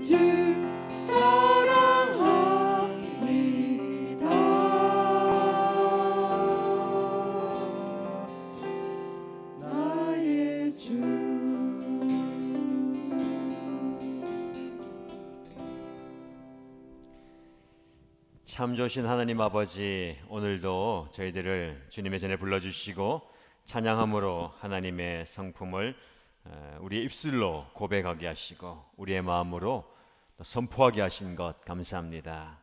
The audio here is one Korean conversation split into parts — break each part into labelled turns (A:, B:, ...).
A: 주 사랑합니다. 나의 주.
B: 참 좋으신 하나님 아버지, 오늘도 저희들을 주님의 전에 불러주시고 찬양함으로 하나님의 성품을 우리의 입술로 고백하게 하시고 우리의 마음으로 선포하게 하신 것 감사합니다.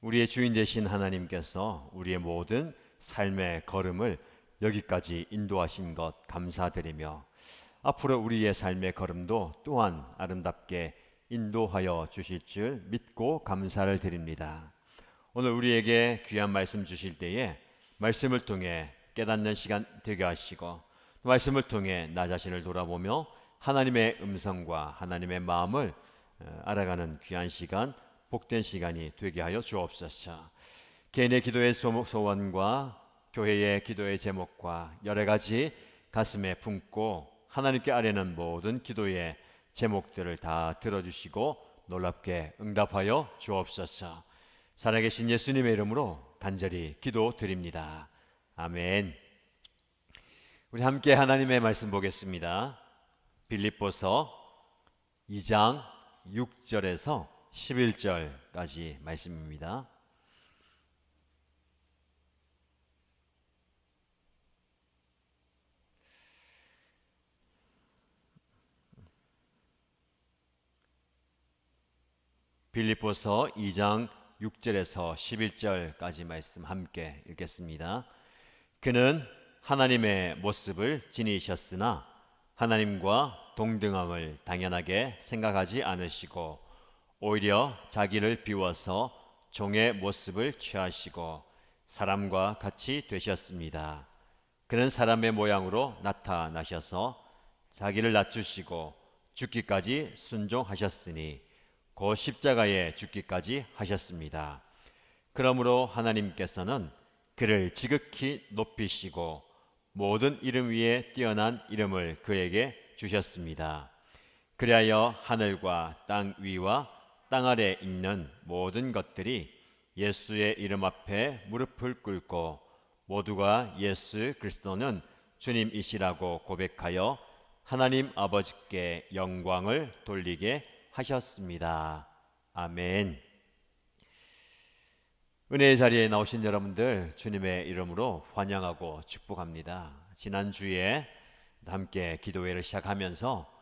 B: 우리의 주인 되신 하나님께서 우리의 모든 삶의 걸음을 여기까지 인도하신 것 감사드리며 앞으로 우리의 삶의 걸음도 또한 아름답게 인도하여 주실 줄 믿고 감사를 드립니다. 오늘 우리에게 귀한 말씀 주실 때에 말씀을 통해 깨닫는 시간 되게 하시고 말씀을 통해 나 자신을 돌아보며 하나님의 음성과 하나님의 마음을 알아가는 귀한 시간, 복된 시간이 되게 하여 주옵소서. 개인의 기도의 소원과 교회의 기도의 제목과 여러 가지 가슴에 품고 하나님께 아뢰는 모든 기도의 제목들을 다 들어주시고 놀랍게 응답하여 주옵소서. 살아계신 예수님의 이름으로 간절히 기도드립니다. 아멘. 우리 함께 하나님의 말씀 보겠습니다. 빌립보서 2장 6절에서 11절까지 말씀입니다. 빌립보서 2장 6절에서 11절까지 말씀 함께 읽겠습니다. 그는 하나님의 모습을 지니셨으나 하나님과 동등함을 당연하게 생각하지 않으시고 오히려 자기를 비워서 종의 모습을 취하시고 사람과 같이 되셨습니다. 그는 사람의 모양으로 나타나셔서 자기를 낮추시고 죽기까지 순종하셨으니 곧 십자가에 죽기까지 하셨습니다. 그러므로 하나님께서는 그를 지극히 높이시고 모든 이름 위에 뛰어난 이름을 그에게 주셨습니다. 그리하여 하늘과 땅 위와 땅 아래 있는 모든 것들이 예수의 이름 앞에 무릎을 꿇고 모두가 예수 그리스도는 주님이시라고 고백하여 하나님 아버지께 영광을 돌리게 하셨습니다. 아멘. 은혜의 자리에 나오신 여러분들 주님의 이름으로 환영하고 축복합니다. 지난주에 함께 기도회를 시작하면서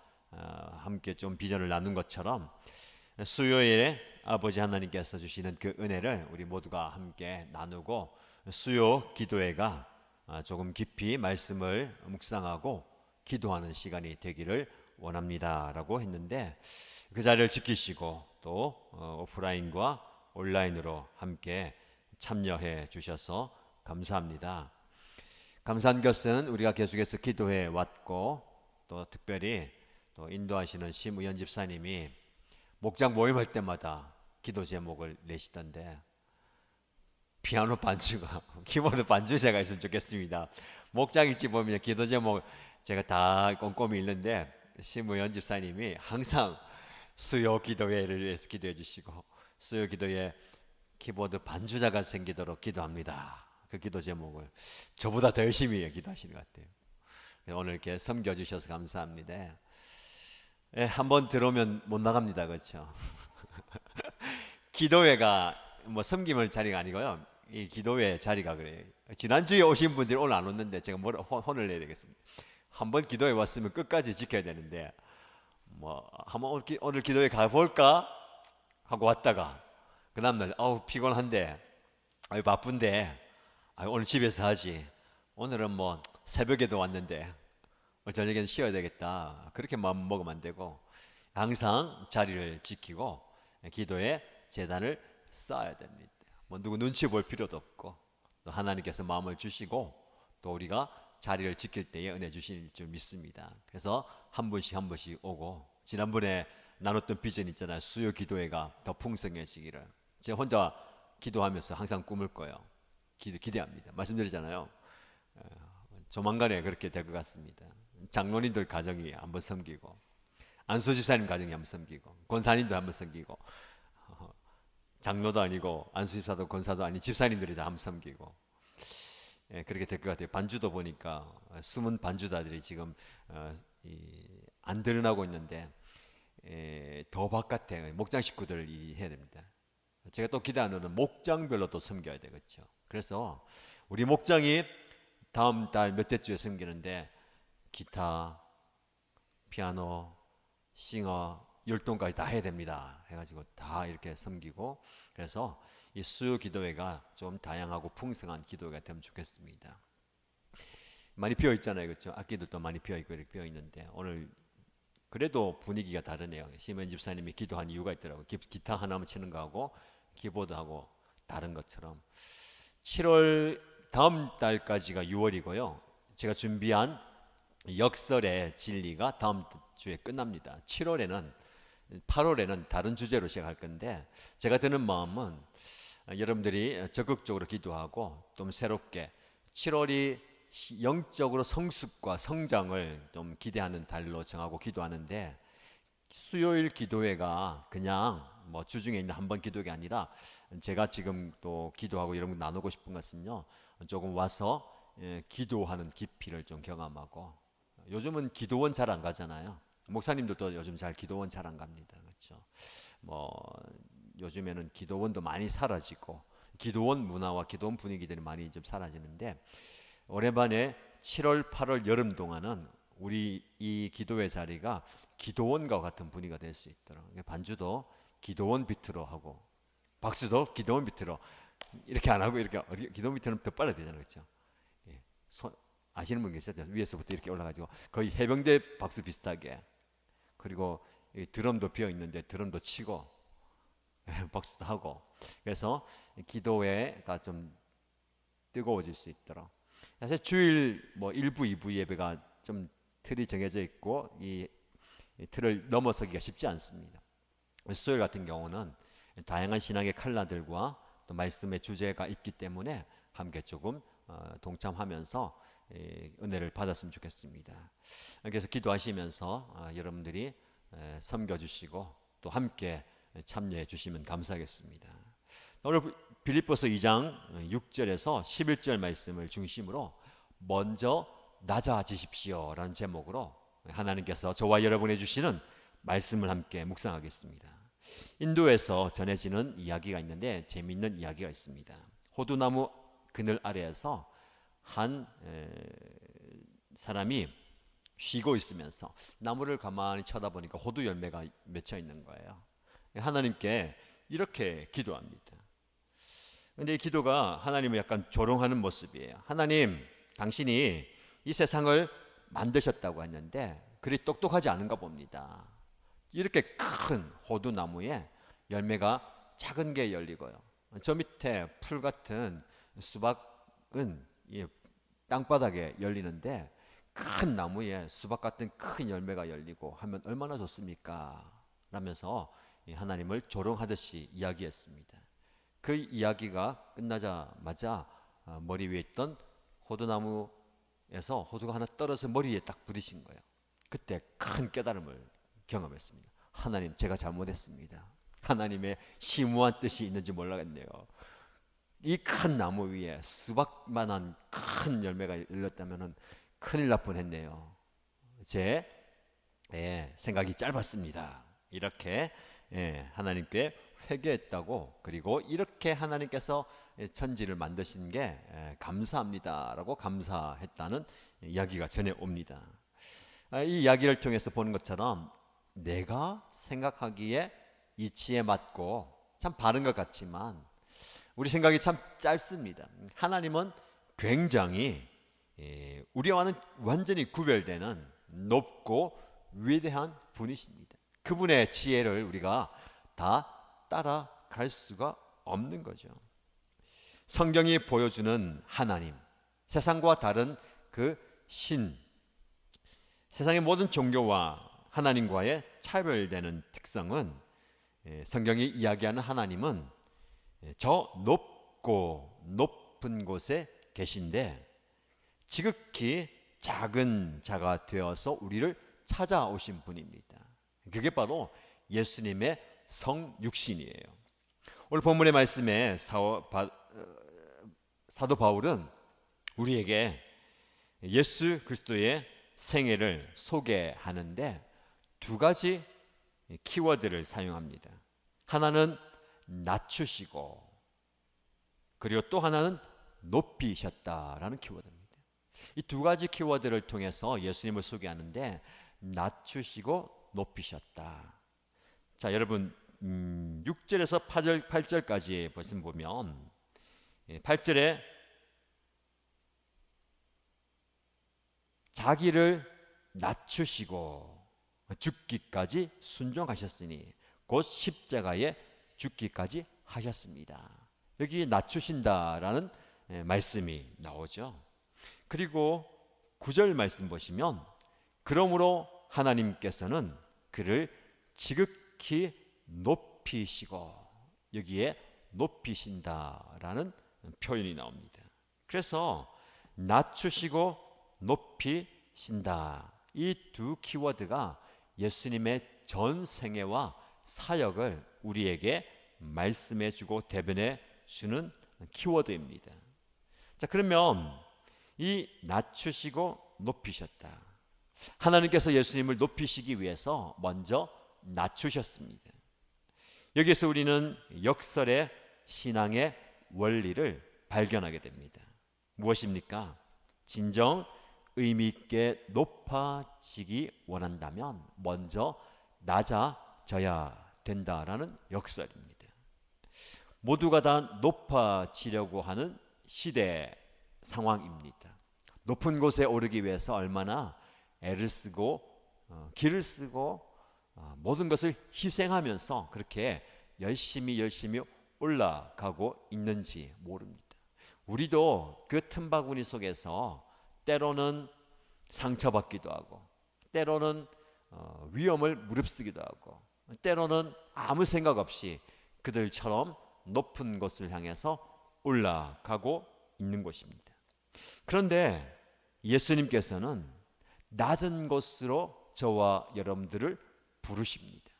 B: 함께 좀 비전을 나눈 것처럼 수요일에 아버지 하나님께서 주시는 그 은혜를 우리 모두가 함께 나누고 수요 기도회가 조금 깊이 말씀을 묵상하고 기도하는 시간이 되기를 원합니다 라고 했는데 그 자리를 지키시고 또 오프라인과 온라인으로 함께 참여해 주셔서 감사합니다. 감사한 것은 우리가 계속해서 기도해 왔고 또 특별히 또 인도하시는 심의연 집사님이 목장 모임할 때마다 기도 제목을 내시던데 피아노 반주가 키보드 반주자가 있으면 좋겠습니다. 목장 일지 보면 기도 제목 제가 다 꼼꼼히 읽는데 심의연 집사님이 항상 수요 기도회를 위해서 기도해 주시고 수요 기도회 키보드 반주자가 생기도록 기도합니다. 그 기도 제목을 저보다 더 열심히 기도하시는 것 같아요. 오늘 이렇게 섬겨주셔서 감사합니다. 예, 한번 들어오면 못 나갑니다. 그렇죠? 기도회가 뭐 섬김을 자리가 아니고요. 이 기도회 자리가 그래요. 지난주에 오신 분들이 오늘 안 오는데 제가 혼을 내야 되겠습니다. 한번 기도회 왔으면 끝까지 지켜야 되는데 뭐 한번 오늘 기도회 가볼까 하고 왔다가 그 다음날 아우 피곤한데 아유 바쁜데 아유 오늘 집에서 하지 오늘은 뭐 새벽에도 왔는데 저녁에는 쉬어야 되겠다 그렇게 마음 먹으면 안 되고 항상 자리를 지키고 기도에 제단을 쌓아야 됩니다. 뭐 누구 눈치 볼 필요도 없고 또 하나님께서 마음을 주시고 또 우리가 자리를 지킬 때에 은혜 주실 줄 믿습니다. 그래서 한 분씩 한 분씩 오고 지난번에 나눴던 비전 있잖아요. 수요 기도회가 더 풍성해지기를 제가 혼자 기도하면서 항상 꿈을 꿔요. 기대합니다. 말씀드리잖아요. 조만간에 그렇게 될 것 같습니다. 장로님들 가정이 한번 섬기고 안수 집사님 가정에 한번 섬기고, 권사님들 한번 섬기고, 장로도 아니고 안수 집사도 권사도 아닌 집사님들이 다 한번 섬기고, 예, 그렇게 될 것 같아요. 반주도 보니까 숨은 반주자들이 지금 안 드러나고 있는데, 더 바깥에 목장 식구들이 해야 됩니다. 제가 또 기대하는 목장별로 또 섬겨야 되겠죠. 그래서 우리 목장이 다음 달 몇째 주에 섬기는데 기타, 피아노, 싱어, 율동까지 다 해야 됩니다. 해가지고 다 이렇게 섬기고, 그래서 이 수요 기도회가 좀 다양하고 풍성한 기도회가 되면 좋겠습니다. 많이 비어 있잖아요, 그렇죠? 악기들도 많이 비어 있고 이렇게 비어 있는데 오늘 그래도 분위기가 다르네요. 시면 집사님이 기도한 이유가 있더라고요. 기타 하나만 치는 거하고 키보드하고 다른 것처럼. 7월 다음 달까지가 6월이고요. 제가 준비한 역설의 진리가 다음 주에 끝납니다. 8월에는 다른 주제로 시작할 건데, 제가 드는 마음은 여러분들이 적극적으로 기도하고 좀 새롭게 7월이 영적으로 성숙과 성장을 좀 기대하는 달로 정하고 기도하는데, 수요일 기도회가 그냥 뭐 주중에 있는 한 번 기도가 아니라 제가 지금 또 기도하고 이런 거 나누고 싶은 것은요, 조금 와서 기도하는 깊이를 좀 경험하고, 요즘은 기도원 잘 안 가잖아요. 목사님들도 요즘 잘 기도원 잘 안 갑니다. 그렇죠? 뭐 요즘에는 기도원도 많이 사라지고 기도원 문화와 기도원 분위기들이 많이 좀 사라지는데, 오랜만에 7월, 8월 여름 동안은 우리 이 기도회 자리가 기도원과 같은 분위기가 될 수 있도록, 반주도 기도원 비트로 하고 박수도 기도원 비트로, 이렇게 안 하고 이렇게 기도원 비트는 더 빨라야 되잖아요, 그렇죠? 예. 아시는 분 계시죠? 위에서부터 이렇게 올라가지고 거의 해병대 박수 비슷하게, 그리고 드럼도 비어 있는데 드럼도 치고 박수도 하고, 그래서 기도회가 좀 뜨거워질 수 있도록. 사실 주일 뭐 1부, 2부 예배가 좀 틀이 정해져 있고 이 틀을 넘어서기가 쉽지 않습니다. 수요일 같은 경우는 다양한 신앙의 칼라들과 또 말씀의 주제가 있기 때문에 함께 조금 동참하면서 은혜를 받았으면 좋겠습니다. 그래서 기도하시면서 여러분들이 섬겨주시고 또 함께 참여해 주시면 감사하겠습니다. 오늘 빌립보서 2장 6절에서 11절 말씀을 중심으로 먼저 낮아지십시오 라는 제목으로 하나님께서 저와 여러분에 주시는 말씀을 함께 묵상하겠습니다. 인도에서 전해지는 이야기가 있는데 재미있는 이야기가 있습니다. 호두나무 그늘 아래에서 한 사람이 쉬고 있으면서 나무를 가만히 쳐다보니까 호두 열매가 맺혀 있는 거예요. 하나님께 이렇게 기도합니다. 근데 이 기도가 하나님을 약간 조롱하는 모습이에요. 하나님, 당신이 이 세상을 만드셨다고 했는데 그리 똑똑하지 않은가 봅니다. 이렇게 큰 호두나무에 열매가 작은 게 열리고요, 저 밑에 풀 같은 수박은 땅바닥에 열리는데 큰 나무에 수박 같은 큰 열매가 열리고 하면 얼마나 좋습니까? 라면서 하나님을 조롱하듯이 이야기했습니다. 그 이야기가 끝나자마자 머리 위에 있던 호두나무에서 호두가 하나 떨어져 머리에 딱 부딪힌 거예요. 그때 큰 깨달음을 경험했습니다. 하나님, 제가 잘못했습니다. 하나님의 심오한 뜻이 있는지 몰라겠네요. 이 큰 나무 위에 수박만한 큰 열매가 열렸다면 큰일 날 뻔했네요. 제 생각이 짧았습니다. 이렇게 하나님께 회개했다고, 그리고 이렇게 하나님께서 천지를 만드신 게 감사합니다라고 감사했다는 이야기가 전해옵니다. 이 이야기를 통해서 보는 것처럼 내가 생각하기에 이치에 맞고 참 바른 것 같지만 우리 생각이 참 짧습니다. 하나님은 굉장히 우리와는 완전히 구별되는 높고 위대한 분이십니다. 그분의 지혜를 우리가 다 따라갈 수가 없는 거죠. 성경이 보여주는 하나님, 세상과 다른 그 신, 세상의 모든 종교와 하나님과의 차별되는 특성은, 성경이 이야기하는 하나님은 저 높고 높은 곳에 계신데 지극히 작은 자가 되어서 우리를 찾아오신 분입니다. 그게 바로 예수님의 성육신이에요. 오늘 본문의 말씀에 사도 바울은 우리에게 예수 그리스도의 생애를 소개하는데 두 가지 키워드를 사용합니다. 하나는 낮추시고, 그리고 또 하나는 높이셨다라는 키워드입니다. 이 두 가지 키워드를 통해서 예수님을 소개하는데, 낮추시고 높이셨다. 자, 여러분 6절에서 8절까지 말씀 보면 8절에 자기를 낮추시고 죽기까지 순종하셨으니 곧 십자가에 죽기까지 하셨습니다. 여기 낮추신다라는 말씀이 나오죠. 그리고 9절 말씀 보시면 그러므로 하나님께서는 그를 지극히 높이시고, 여기에 높이신다라는 표현이 나옵니다. 그래서 낮추시고 높이신다, 이 두 키워드가 예수님의 전 생애와 사역을 우리에게 말씀해 주고 대변해 주는 키워드입니다. 자, 그러면 이 낮추시고 높이셨다, 하나님께서 예수님을 높이시기 위해서 먼저 낮추셨습니다. 여기서 우리는 역설의 신앙의 원리를 발견하게 됩니다. 무엇입니까? 진정 의미 있게 높아지기 원한다면 먼저 낮아져야 된다라는 역설입니다. 모두가 다 높아지려고 하는 시대 상황입니다. 높은 곳에 오르기 위해서 얼마나 애를 쓰고 길을 쓰고 모든 것을 희생하면서 그렇게 열심히 올라가고 있는지 모릅니다. 우리도 그 틈바구니 속에서 때로는 상처받기도 하고, 때로는 위험을 무릅쓰기도 하고, 때로는 아무 생각 없이 그들처럼 높은 곳을 향해서 올라가고 있는 것입니다. 그런데 예수님께서는 낮은 곳으로 저와 여러분들을 부르십니다.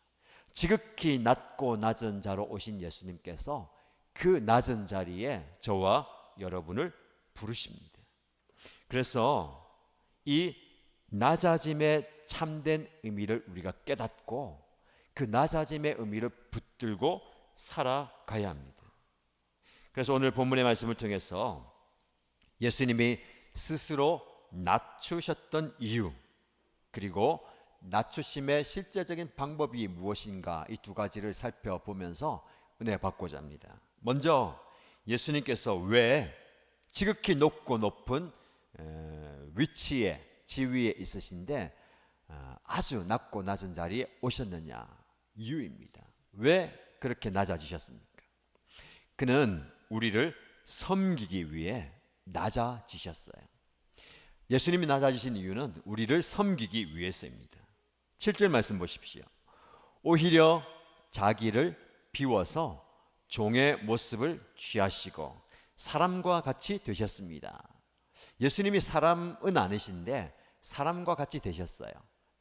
B: 지극히 낮고 낮은 자로 오신 예수님께서 그 낮은 자리에 저와 여러분을 부르십니다. 그래서 이 낮아짐의 참된 의미를 우리가 깨닫고 그 낮아짐의 의미를 붙들고 살아가야 합니다. 그래서 오늘 본문의 말씀을 통해서 예수님이 스스로 낮추셨던 이유, 그리고 낮추심의 실제적인 방법이 무엇인가, 이 두 가지를 살펴보면서 은혜 받고자 합니다. 먼저 예수님께서 왜 지극히 높고 높은 위치에, 지위에 있으신데 아주 낮고 낮은 자리에 오셨느냐, 이유입니다. 왜 그렇게 낮아지셨습니까? 그는 우리를 섬기기 위해 낮아지셨어요. 예수님이 낮아지신 이유는 우리를 섬기기 위해서입니다. 7절 말씀 보십시오. 오히려 자기를 비워서 종의 모습을 취하시고 사람과 같이 되셨습니다. 예수님이 사람은 아니신데 사람과 같이 되셨어요.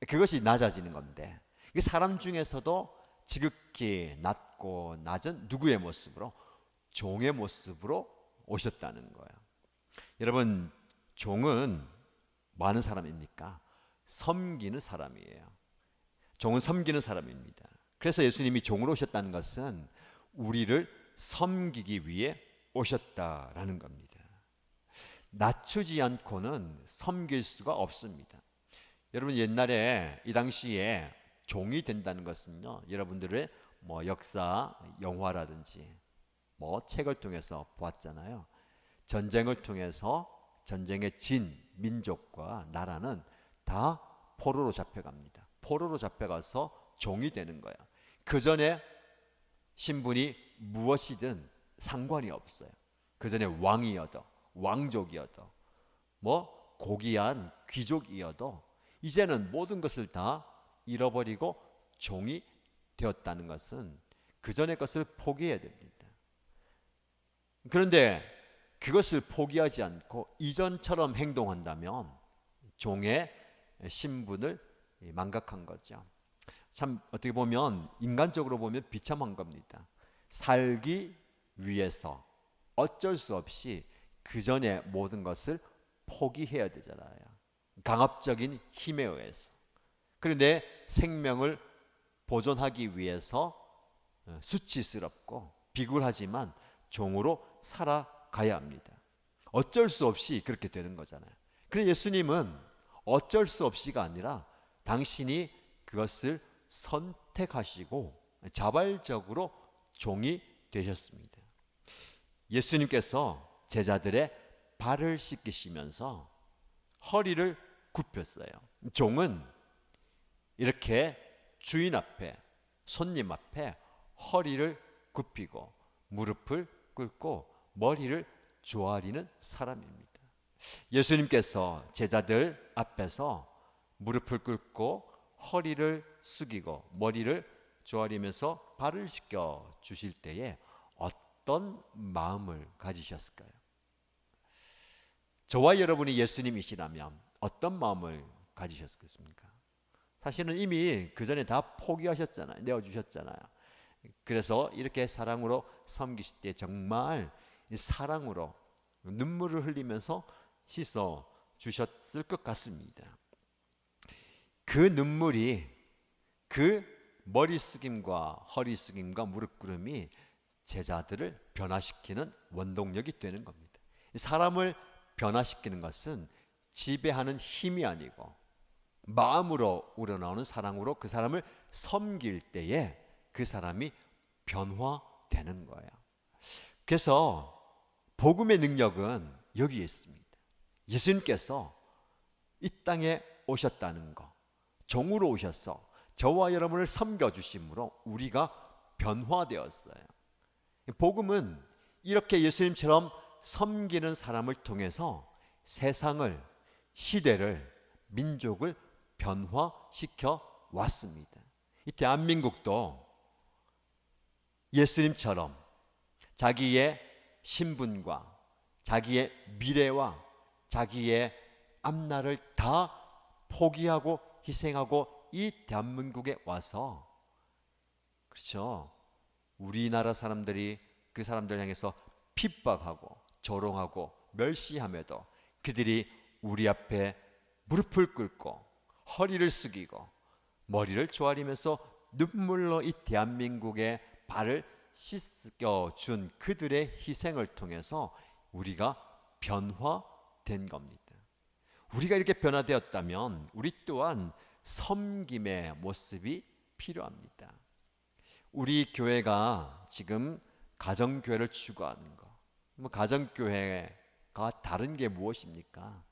B: 그것이 낮아지는 건데, 사람 중에서도 지극히 낮고 낮은 누구의 모습으로? 종의 모습으로 오셨다는 거예요. 여러분, 종은 뭐 하는 사람입니까? 섬기는 사람이에요. 종은 섬기는 사람입니다. 그래서 예수님이 종으로 오셨다는 것은 우리를 섬기기 위해 오셨다라는 겁니다. 낮추지 않고는 섬길 수가 없습니다. 여러분, 옛날에 이 당시에 종이 된다는 것은요, 여러분들의 역사 영화라든지 책을 통해서 보았잖아요. 전쟁을 통해서 전쟁에 진 민족과 나라는 다 포로로 잡혀갑니다. 포로로 잡혀가서 종이 되는 거예요. 그 전에 신분이 무엇이든 상관이 없어요. 그 전에 왕이어도 왕족이어도 고귀한 귀족이어도 이제는 모든 것을 다 잃어버리고 종이 되었다는 것은 그 전의 것을 포기해야 됩니다. 그런데 그것을 포기하지 않고 이전처럼 행동한다면 종의 신분을 망각한 거죠. 참 어떻게 보면 인간적으로 보면 비참한 겁니다. 살기 위해서 어쩔 수 없이 그 전에 모든 것을 포기해야 되잖아요. 강압적인 힘에 의해서. 그리고 내 생명을 보존하기 위해서 수치스럽고 비굴하지만 종으로 살아가야 합니다. 어쩔 수 없이 그렇게 되는 거잖아요. 그래서 예수님은 어쩔 수 없이가 아니라 당신이 그것을 선택하시고 자발적으로 종이 되셨습니다. 예수님께서 제자들의 발을 씻기시면서 허리를 굽혔어요. 종은 이렇게 주인 앞에, 손님 앞에 허리를 굽히고 무릎을 꿇고 머리를 조아리는 사람입니다. 예수님께서 제자들 앞에서 무릎을 꿇고 허리를 숙이고 머리를 조아리면서 발을 씻겨 주실 때에 어떤 마음을 가지셨을까요? 저와 여러분이 예수님이시라면 어떤 마음을 가지셨겠습니까? 사실은 이미 그 전에 다 포기하셨잖아요. 내어주셨잖아요. 그래서 이렇게 사랑으로 섬기실 때 정말 사랑으로 눈물을 흘리면서 씻어 주셨을 것 같습니다. 그 눈물이, 그 머리 숙임과 허리 숙임과 무릎 꿇음이 제자들을 변화시키는 원동력이 되는 겁니다. 사람을 변화시키는 것은 지배하는 힘이 아니고 마음으로 우러나오는 사랑으로 그 사람을 섬길 때에 그 사람이 변화되는 거예요. 그래서 복음의 능력은 여기에 있습니다. 예수님께서 이 땅에 오셨다는 것, 종으로 오셔서 저와 여러분을 섬겨주심으로 우리가 변화되었어요. 복음은 이렇게 예수님처럼 섬기는 사람을 통해서 세상을, 시대를, 민족을 변화시켜 왔습니다. 이 대한민국도 예수님처럼 자기의 신분과 자기의 미래와 자기의 앞날을 다 포기하고 희생하고 이 대한민국에 와서, 그렇죠, 우리나라 사람들이 그 사람들 향해서 핍박하고 조롱하고 멸시함에도 그들이 우리 앞에 무릎을 꿇고 허리를 숙이고 머리를 조아리면서 눈물로 이 대한민국의 발을 씻겨준 그들의 희생을 통해서 우리가 변화된 겁니다. 우리가 이렇게 변화되었다면 우리 또한 섬김의 모습이 필요합니다. 우리 교회가 지금 가정교회를 추구하는 거, 가정교회가 다른 게 무엇입니까?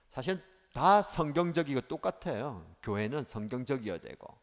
B: 사실 다 성경적이고 똑같아요. 교회는 성경적이어야 되고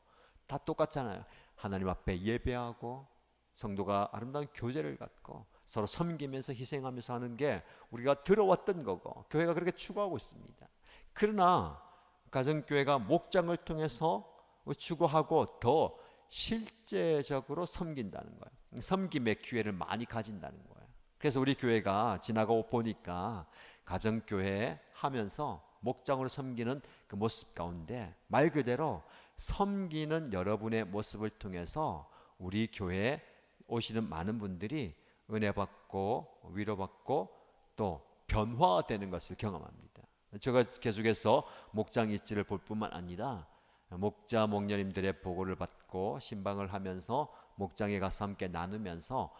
B: 다 똑같잖아요. 하나님 앞에 예배하고 성도가 아름다운 교제를 갖고 서로 섬기면서 희생하면서 하는 게 우리가 들어왔던 거고 교회가 그렇게 추구하고 있습니다. 그러나 가정교회가 목장을 통해서 추구하고 더 실제적으로 섬긴다는 거예요. 섬김의 기회를 많이 가진다는 거예요. 그래서 우리 교회가 지나가고 보니까 가정교회 하면서 목장으로 섬기는 그 모습 가운데 말 그대로 섬기는 여러분의 모습을 통해서 우리 교회에 오시는 많은 분들이 은혜 받고 위로받고 또 변화되는 것을 경험합니다. 제가 계속해서 목장 일지를 볼 뿐만 아니라 목자 목녀님들의 보고를 받고 신방을 하면서 목장에 가서 함께 나누면서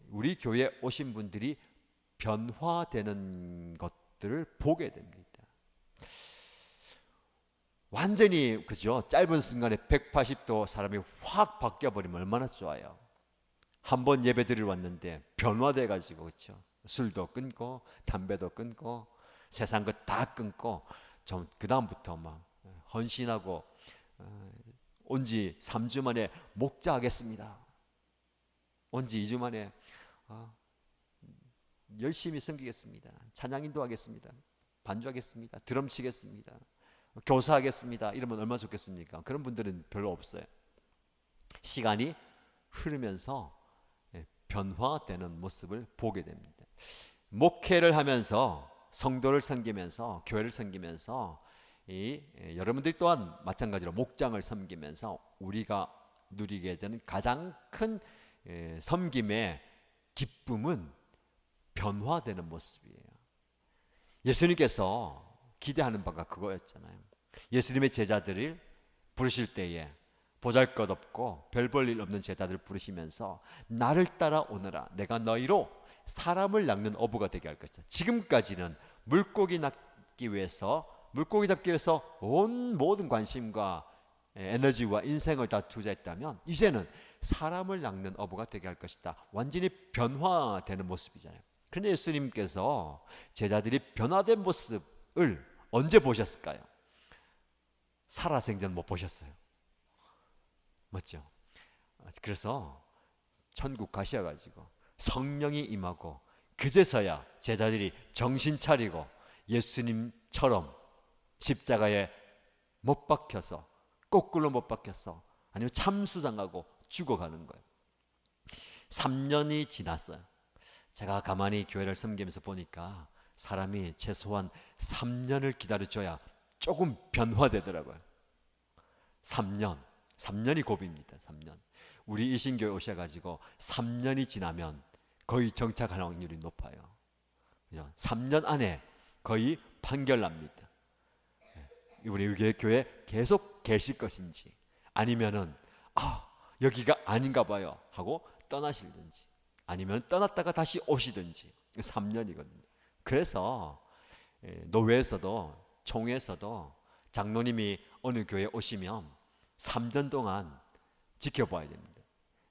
B: 우리 교회에 오신 분들이 변화되는 것들을 보게 됩니다. 완전히, 그죠? 짧은 순간에 180도 사람이 확 바뀌어버리면 얼마나 좋아요. 한 번 예배 드리러 왔는데 변화돼 가지고, 그렇죠? 술도 끊고 담배도 끊고 세상 것 다 끊고 좀 그 다음부터 막 헌신하고 온 지 3주 만에 목자하겠습니다. 온 지 2주 만에 열심히 섬기겠습니다. 찬양인도 하겠습니다. 반주하겠습니다. 드럼 치겠습니다. 교사하겠습니다. 이러면 얼마나 좋겠습니까? 그런 분들은 별로 없어요. 시간이 흐르면서 변화되는 모습을 보게 됩니다. 목회를 하면서 성도를 섬기면서 교회를 섬기면서 여러분들이 또한 마찬가지로 목장을 섬기면서 우리가 누리게 되는 가장 큰 섬김의 기쁨은 변화되는 모습이에요. 예수님께서 기대하는 바가 그거였잖아요. 예수님의 제자들을 부르실 때에 보잘것없고 별 볼 일 없는 제자들을 부르시면서 나를 따라오너라, 내가 너희로 사람을 낚는 어부가 되게 할 것이다. 지금까지는 물고기 잡기 위해서 온 모든 관심과 에너지와 인생을 다 투자했다면 이제는 사람을 낚는 어부가 되게 할 것이다. 완전히 변화되는 모습이잖아요. 그런데 예수님께서 제자들이 변화된 모습을 언제 보셨을까요? 살아생전 못 보셨어요. 맞죠? 그래서 천국 가셔가지고 성령이 임하고 그제서야 제자들이 정신 차리고 예수님처럼 십자가에 못 박혀서, 거꾸로 못 박혀서, 아니면 참수당하고 죽어가는 거예요. 3년이 지났어요. 제가 가만히 교회를 섬기면서 보니까 사람이 최소한 3년을 기다려줘야 조금 변화되더라고요. 3년이 고비입니다. 3년. 우리 이신교회 오셔가지고 3년이 지나면 거의 정착할 확률이 높아요. 3년 안에 거의 판결납니다. 우리 교회 계속 계실 것인지, 아니면은 여기가 아닌가 봐요 하고 떠나시든지, 아니면 떠났다가 다시 오시든지. 3년이거든요. 그래서 노회에서도, 총회에서도 장로님이 어느 교회에 오시면 3년 동안 지켜봐야 됩니다.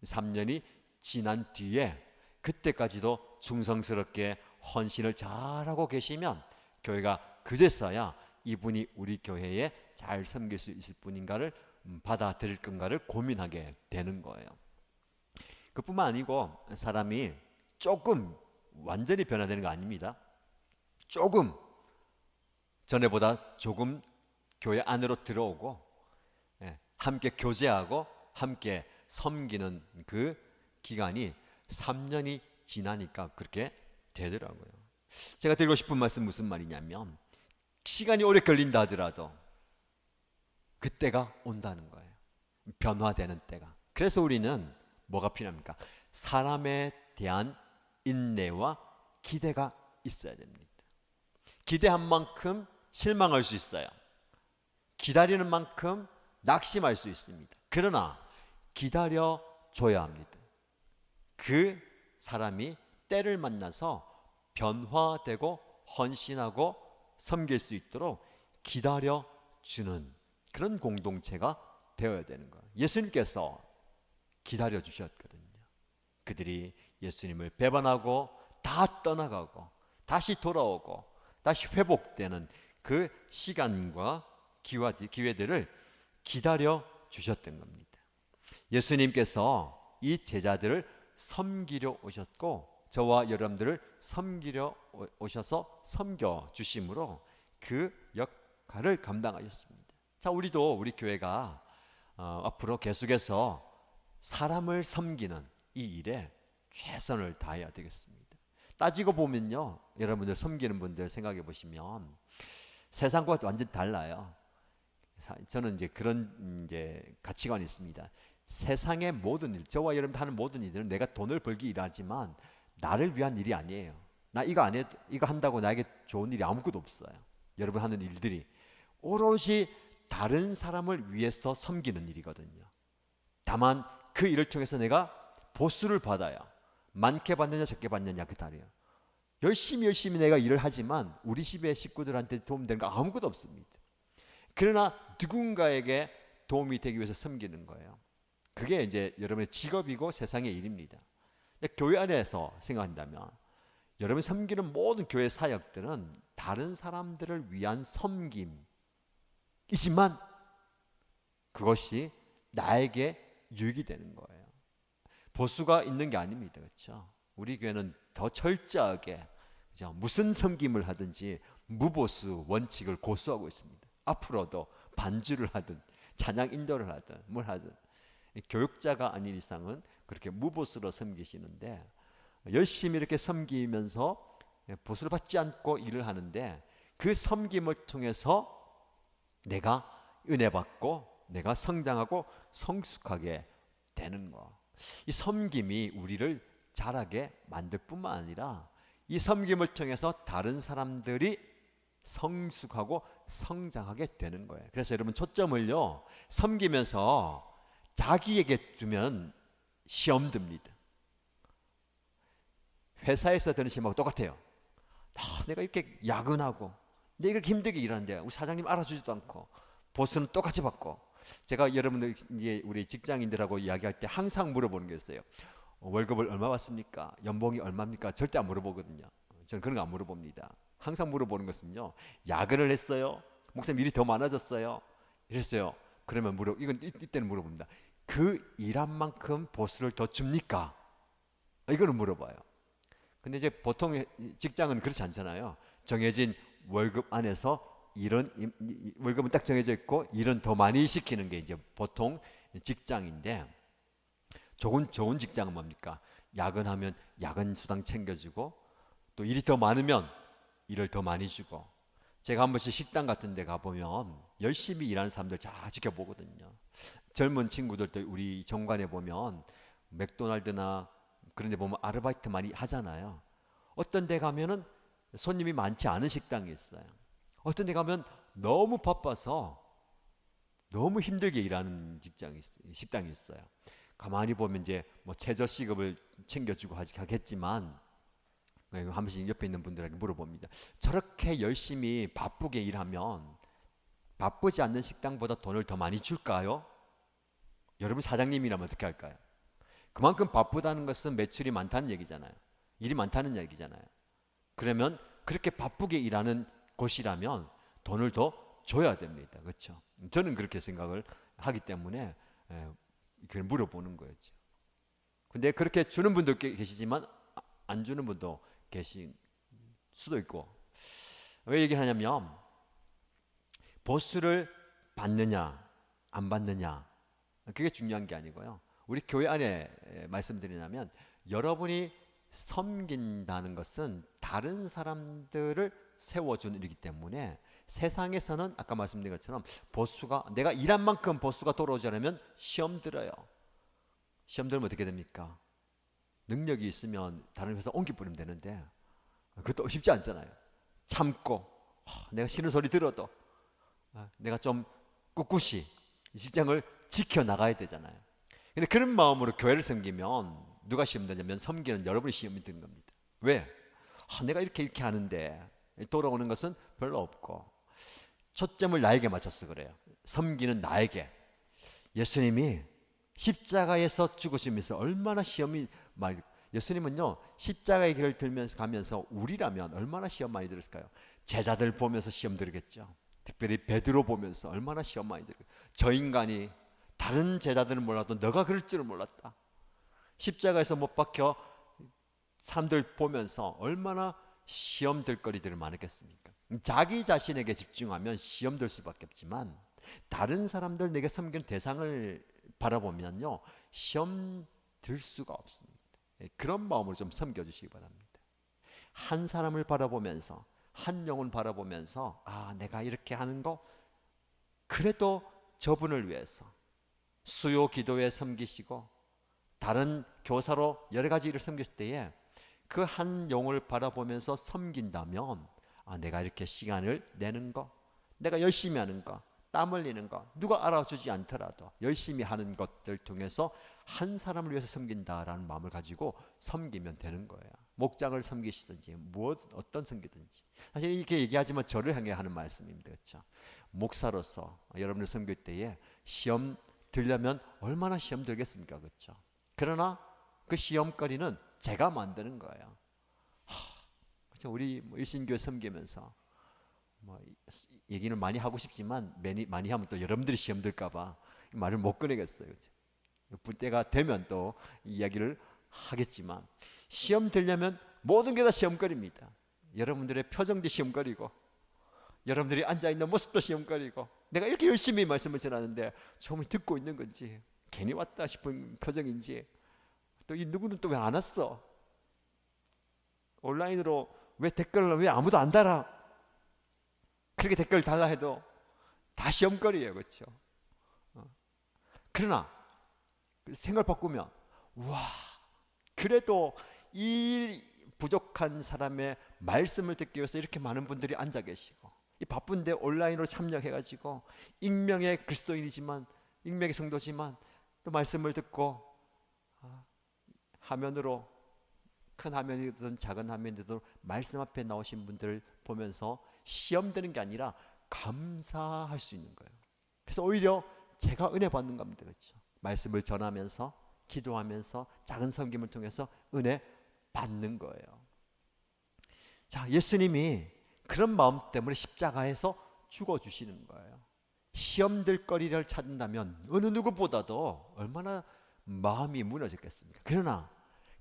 B: 3년이 지난 뒤에 그때까지도 충성스럽게 헌신을 잘하고 계시면 교회가 그제서야 이분이 우리 교회에 잘 섬길 수 있을 분인가를 받아들일 건가를 고민하게 되는 거예요. 그뿐만 아니고 사람이 조금 완전히 변화되는 거 아닙니다. 조금 전에보다 조금 교회 안으로 들어오고 함께 교제하고 함께 섬기는 그 기간이 3년이 지나니까 그렇게 되더라고요. 제가 드리고 싶은 말씀 무슨 말이냐면, 시간이 오래 걸린다 하더라도 그때가 온다는 거예요. 변화되는 때가. 그래서 우리는 뭐가 필요합니까? 사람에 대한 인내와 기대가 있어야 됩니다. 기대한 만큼 실망할 수 있어요. 기다리는 만큼 낙심할 수 있습니다. 그러나 기다려줘야 합니다. 그 사람이 때를 만나서 변화되고 헌신하고 섬길 수 있도록 기다려주는 그런 공동체가 되어야 되는 거예요. 예수님께서 기다려주셨거든요. 그들이 예수님을 배반하고 다 떠나가고 다시 돌아오고 다시 회복되는 그 시간과 기회들을 기다려주셨던 겁니다. 예수님께서 이 제자들을 섬기려 오셨고 저와 여러분들을 섬기려 오셔서 섬겨주심으로 그 역할을 감당하셨습니다. 자, 우리도 우리 교회가 앞으로 계속해서 사람을 섬기는 이 일에 최선을 다해야 되겠습니다. 따지고 보면요, 여러분들 섬기는 분들 생각해 보시면 세상과 완전 달라요. 저는 이제 그런 가치관이 있습니다. 세상의 모든 일, 저와 여러분들 하는 모든 일들은 내가 돈을 벌기 일하지만 나를 위한 일이 아니에요. 나 이거 안 해도, 이거 한다고 나에게 좋은 일이 아무것도 없어요. 여러분 하는 일들이 오롯이 다른 사람을 위해서 섬기는 일이거든요. 다만 그 일을 통해서 내가 보수를 받아야, 많게 받느냐 적게 받느냐 그 다르요. 열심히 내가 일을 하지만 우리 집의 식구들한테 도움되는 거 아무것도 없습니다. 그러나 누군가에게 도움이 되기 위해서 섬기는 거예요. 그게 이제 여러분의 직업이고 세상의 일입니다. 교회 안에서 생각한다면 여러분이 섬기는 모든 교회 사역들은 다른 사람들을 위한 섬김이지만 그것이 나에게 유익이 되는 거예요. 보수가 있는 게 아닙니다. 그렇죠? 우리 교회는 더 철저하게, 그죠? 무슨 섬김을 하든지 무보수 원칙을 고수하고 있습니다. 앞으로도 반주를 하든 찬양 인도를 하든 뭘 하든 교육자가 아닌 이상은 그렇게 무보수로 섬기시는데, 열심히 이렇게 섬기면서 보수를 받지 않고 일을 하는데 그 섬김을 통해서 내가 은혜 받고 내가 성장하고 성숙하게 되는 거. 이 섬김이 우리를 자라게 만들 뿐만 아니라 이 섬김을 통해서 다른 사람들이 성숙하고 성장하게 되는 거예요. 그래서 여러분 초점을요, 섬기면서 자기에게 두면 시험 듭니다. 회사에서 드는 시험하고 똑같아요. 내가 이렇게 야근하고 내가 이렇게 힘들게 일하는데 우리 사장님 알아주지도 않고 보수는 똑같이 받고. 제가 여러분들 이제 우리 직장인들하고 이야기할 때 항상 물어보는 게 있어요. 월급을 얼마 받습니까? 연봉이 얼마입니까? 절대 안 물어보거든요. 저는 그런 거 안 물어봅니다. 항상 물어보는 것은요, 야근을 했어요? 목사님 일이 더 많아졌어요? 이랬어요. 그러면 이건 이때는 물어봅니다. 그 일한 만큼 보수를 더 줍니까? 이거는 물어봐요. 근데 이제 보통 직장은 그렇지 않잖아요. 정해진 월급 안에서 월급은 딱 정해져 있고 일은 더 많이 시키는 게 이제 보통 직장인데, 좋은 직장은 뭡니까? 야근하면 야근 수당 챙겨주고, 또 일이 더 많으면 일을 더 많이 주고. 제가 한 번씩 식당 같은 데 가보면 열심히 일하는 사람들 잘 지켜보거든요. 젊은 친구들도 우리 정관에 보면 맥도날드나 그런 데 보면 아르바이트 많이 하잖아요. 어떤 데 가면은 손님이 많지 않은 식당이 있어요. 어떤 데 가면 너무 바빠서 너무 힘들게 일하는 식당이 있어요. 가만히 보면 이제 뭐 최저 시급을 챙겨주고 하겠지만, 한 번씩 옆에 있는 분들에게 물어봅니다. 저렇게 열심히 바쁘게 일하면 바쁘지 않는 식당보다 돈을 더 많이 줄까요? 여러분 사장님이라면 어떻게 할까요? 그만큼 바쁘다는 것은 매출이 많다는 얘기잖아요. 일이 많다는 얘기잖아요. 그러면 그렇게 바쁘게 일하는 곳이라면 돈을 더 줘야 됩니다. 그렇죠? 저는 그렇게 생각을 하기 때문에 그걸 물어보는 거였죠. 근데 그렇게 주는 분도 계시지만 안 주는 분도 계신 수도 있고. 왜 얘기를 하냐면, 보수를 받느냐 안 받느냐 그게 중요한 게 아니고요. 우리 교회 안에 말씀드리냐면, 여러분이 섬긴다는 것은 다른 사람들을 세워주는 일이기 때문에, 세상에서는 아까 말씀드린 것처럼 내가 일한 만큼 보수가 돌아오지 않으면 시험 들어요. 시험 들면 어떻게 됩니까? 능력이 있으면 다른 회사 옮겨버리면 되는데 그것도 쉽지 않잖아요. 참고 내가 싫은 소리 들어도 내가 좀 꿋꿋이 이 직장을 지켜나가야 되잖아요. 근데 그런 마음으로 교회를 섬기면 누가 시험 드냐면 섬기는 여러분이 시험이 드는 겁니다. 왜? 내가 이렇게 하는데 돌아오는 것은 별로 없고, 초점을 나에게 맞춰서 그래요. 섬기는 나에게. 예수님이 십자가에서 죽으시면서 얼마나 시험이 많이, 예수님은요 십자가의 길을 가면서 우리라면 얼마나 시험 많이 들었을까요? 제자들 보면서 시험 들겠죠. 특별히 베드로 보면서 얼마나 시험 많이 들었어요. 저 인간이, 다른 제자들은 몰라도 너가 그럴 줄은 몰랐다. 십자가에서 못 박혀 사람들 보면서 얼마나 시험 들 거리들을 많았겠습니까? 자기 자신에게 집중하면 시험 들 수밖에 없지만, 다른 사람들, 내게 섬기는 대상을 바라보면요 시험 들 수가 없습니다. 그런 마음으로 좀 섬겨주시기 바랍니다. 한 사람을 바라보면서, 한 영혼 바라보면서, 내가 이렇게 하는 거 그래도 저분을 위해서 수요 기도에 섬기시고 다른 교사로 여러 가지 일을 섬겼을 때에 그 한 영혼을 바라보면서 섬긴다면, 내가 이렇게 시간을 내는 거, 내가 열심히 하는 거, 땀 흘리는 거, 누가 알아주지 않더라도 열심히 하는 것들 통해서 한 사람을 위해서 섬긴다라는 마음을 가지고 섬기면 되는 거예요. 목장을 섬기시든지 어떤 섬기든지. 사실 이렇게 얘기하지만 저를 향해 하는 말씀입니다. 그렇죠? 목사로서 여러분을 섬길 때에 시험 들려면 얼마나 시험 들겠습니까? 그렇죠? 그러나 그 시험거리는 제가 만드는 거예요. 그렇죠? 우리 일신교회 섬기면서 얘기는 많이 하고 싶지만 많이 하면 또 여러분들이 시험 들까봐 말을 못 꺼내겠어요. 그렇죠? 때가 되면 또 이야기를 하겠지만, 시험 들려면 모든 게 다 시험거리입니다. 여러분들의 표정도 시험거리고, 여러분들이 앉아있는 모습도 시험거리고, 내가 이렇게 열심히 말씀을 전하는데 처음에 듣고 있는 건지 괜히 왔다 싶은 표정인지, 또 이 누구는 또 왜 안 왔어? 온라인으로 왜 댓글을 왜 아무도 안 달아? 그렇게 댓글 달라 해도 다 시험거리예요. 그렇죠? 그러나 생각을 바꾸면 와, 그래도 이 부족한 사람의 말씀을 듣기 위해서 이렇게 많은 분들이 앉아 계시고, 이 바쁜데 온라인으로 참여해가지고 익명의 그리스도인이지만, 익명의 성도지만 또 말씀을 듣고 화면으로, 큰 화면이든 작은 화면이든 말씀 앞에 나오신 분들을 보면서 시험되는 게 아니라 감사할 수 있는 거예요. 그래서 오히려 제가 은혜 받는 겁니다. 그렇죠? 말씀을 전하면서, 기도하면서, 작은 섬김을 통해서 은혜 받는 거예요. 자, 예수님이 그런 마음 때문에 십자가에서 죽어주시는 거예요. 시험될 거리를 찾는다면 어느 누구보다도 얼마나 마음이 무너졌겠습니까? 그러나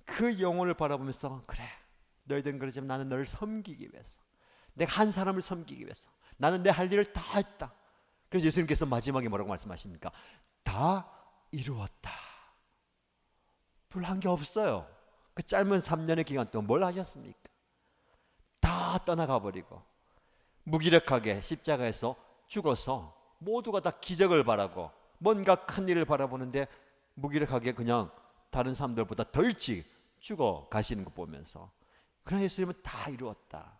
B: 그 영혼을 바라보면서, 그래, 너희들은 그러지만 나는 너를 섬기기 위해서, 내가 한 사람을 섬기기 위해서 나는 내 할 일을 다 했다. 그래서 예수님께서 마지막에 뭐라고 말씀하십니까? 다 이루었다. 별한 게 없어요. 그 짧은 3년의 기간 동안 뭘 하셨습니까? 다 떠나가 버리고 무기력하게 십자가에서 죽어서 모두가 다 기적을 바라고 뭔가 큰 일을 바라보는데 무기력하게 그냥 다른 사람들보다 더 일찍 죽어 가시는 거 보면서, 그러나 예수님은 다 이루었다.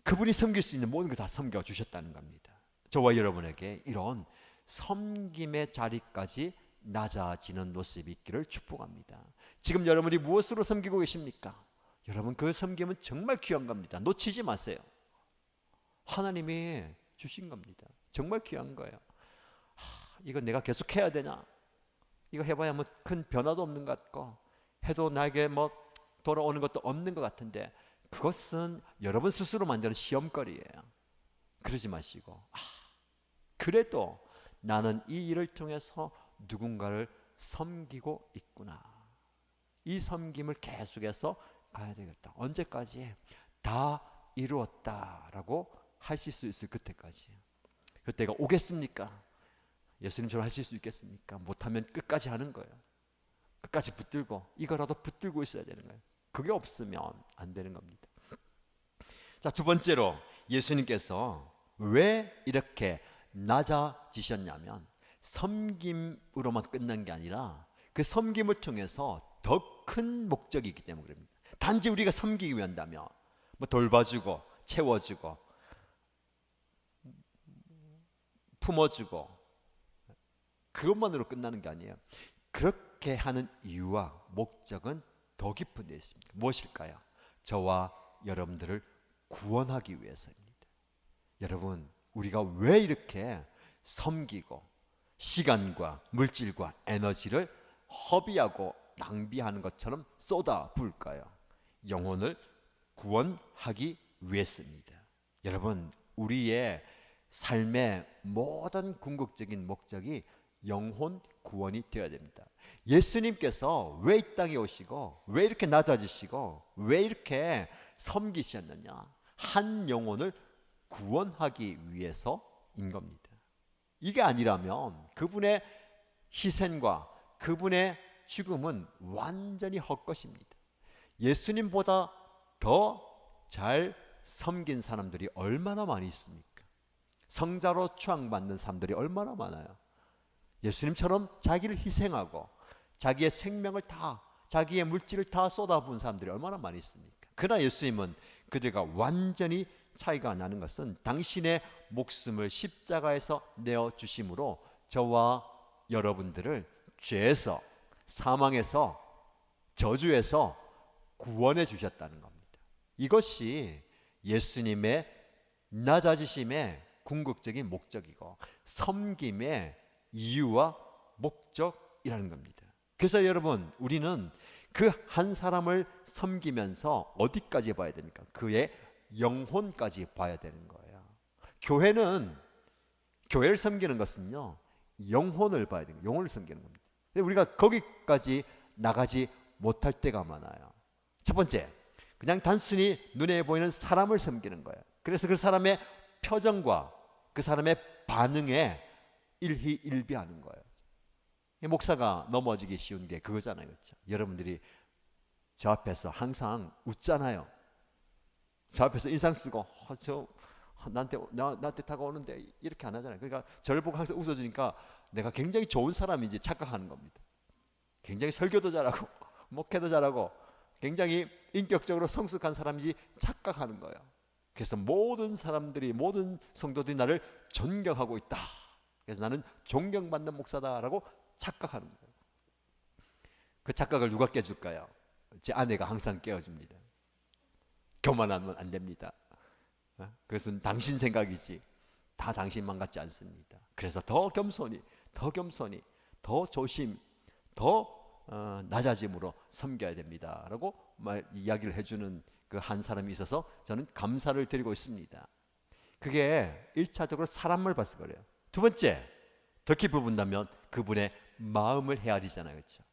B: 그분이 섬길 수 있는 모든 걸 다 섬겨 주셨다는 겁니다. 저와 여러분에게 이런 섬김의 자리까지 낮아지는 모습이 있기를 축복합니다. 지금 여러분이 무엇으로 섬기고 계십니까? 여러분, 그 섬김은 정말 귀한 겁니다. 놓치지 마세요. 하나님이 주신 겁니다. 정말 귀한 거예요. 이거 내가 계속 해야 되나? 이거 해봐야 뭐 큰 변화도 없는 것 같고, 해도 나에게 뭐 돌아오는 것도 없는 것 같은데, 그것은 여러분 스스로 만드는 시험거리예요. 그러지 마시고, 그래도 나는 이 일을 통해서 누군가를 섬기고 있구나. 이 섬김을 계속해서 가야 되겠다. 언제까지? 다 이루었다라고 하실 수 있을 그때까지. 그때가 오겠습니까? 예수님처럼 하실 수 있겠습니까? 못하면 끝까지 하는 거예요. 끝까지 붙들고, 이거라도 붙들고 있어야 되는 거예요. 그게 없으면 안 되는 겁니다. 자, 두 번째로 예수님께서 왜 이렇게 낮아지셨냐면, 섬김으로만 끝난 게 아니라 그 섬김을 통해서 더 큰 목적이 있기 때문에 그럽니다. 단지 우리가 섬기기 위한다면 뭐 돌봐주고 채워주고 품어주고 그것만으로 끝나는 게 아니에요. 그렇게 하는 이유와 목적은 더 깊은 데 있습니다. 무엇일까요? 저와 여러분들을 구원하기 위해서입니다. 여러분, 우리가 왜 이렇게 섬기고 시간과 물질과 에너지를 허비하고 낭비하는 것처럼 쏟아 부을까요? 영혼을 구원하기 위해서입니다. 여러분, 우리의 삶의 모든 궁극적인 목적이 영혼 구원이 되어야 됩니다. 예수님께서 왜 이 땅에 오시고 왜 이렇게 낮아지시고 왜 이렇게 섬기셨느냐? 한 영혼을 구원하기 위해서인 겁니다. 이게 아니라면 그분의 희생과 그분의 죽음은 완전히 헛것입니다. 예수님보다 더 잘 섬긴 사람들이 얼마나 많이 있습니까? 성자로 추앙받는 사람들이 얼마나 많아요. 예수님처럼 자기를 희생하고 자기의 생명을 다, 자기의 물질을 다 쏟아부은 사람들이 얼마나 많이 있습니까? 그러나 예수님은 그들과 완전히 차이가 나는 것은 당신의 목숨을 십자가에서 내어주심으로 저와 여러분들을 죄에서, 사망에서, 저주에서 구원해 주셨다는 겁니다. 이것이 예수님의 낮아지심의 궁극적인 목적이고 섬김의 이유와 목적이라는 겁니다. 그래서 여러분, 우리는 그 한 사람을 섬기면서 어디까지 봐야 됩니까? 그의 영혼까지 봐야 되는 거예요. 교회를 섬기는 것은요, 영혼을 봐야 됩니다. 영혼을 섬기는 겁니다. 근데 우리가 거기까지 나가지 못할 때가 많아요. 첫 번째, 그냥 단순히 눈에 보이는 사람을 섬기는 거예요. 그래서 그 사람의 표정과 그 사람의 반응에 일희일비하는 거예요. 목사가 넘어지기 쉬운 게 그거잖아요. 그렇죠? 여러분들이 저 앞에서 항상 웃잖아요. 저 앞에서 인상 쓰고 나한테 다가오는데 이렇게 안 하잖아요. 그러니까 저를 보고 항상 웃어주니까 내가 굉장히 좋은 사람인지 착각하는 겁니다. 굉장히 설교도 잘하고 목회도 잘하고 굉장히 인격적으로 성숙한 사람인지 착각하는 거예요. 그래서 모든 사람들이, 모든 성도들이 나를 존경하고 있다. 그래서 나는 존경받는 목사다라고 착각하는 거예요. 그 착각을 누가 깨줄까요? 제 아내가 항상 깨워줍니다. 교만하면 안 됩니다. 그것은 당신 생각이지 다 당신만 같지 않습니다. 그래서 더 겸손히, 더 조심, 더 낮아짐으로 섬겨야 됩니다 라고 이야기를 해주는 그 한 사람이 있어서 저는 감사를 드리고 있습니다. 그게 1차적으로 사람을 봐서 그래요. 두 번째, 더 깊이 본다면 그분의 마음을 헤아리잖아요. 그렇죠?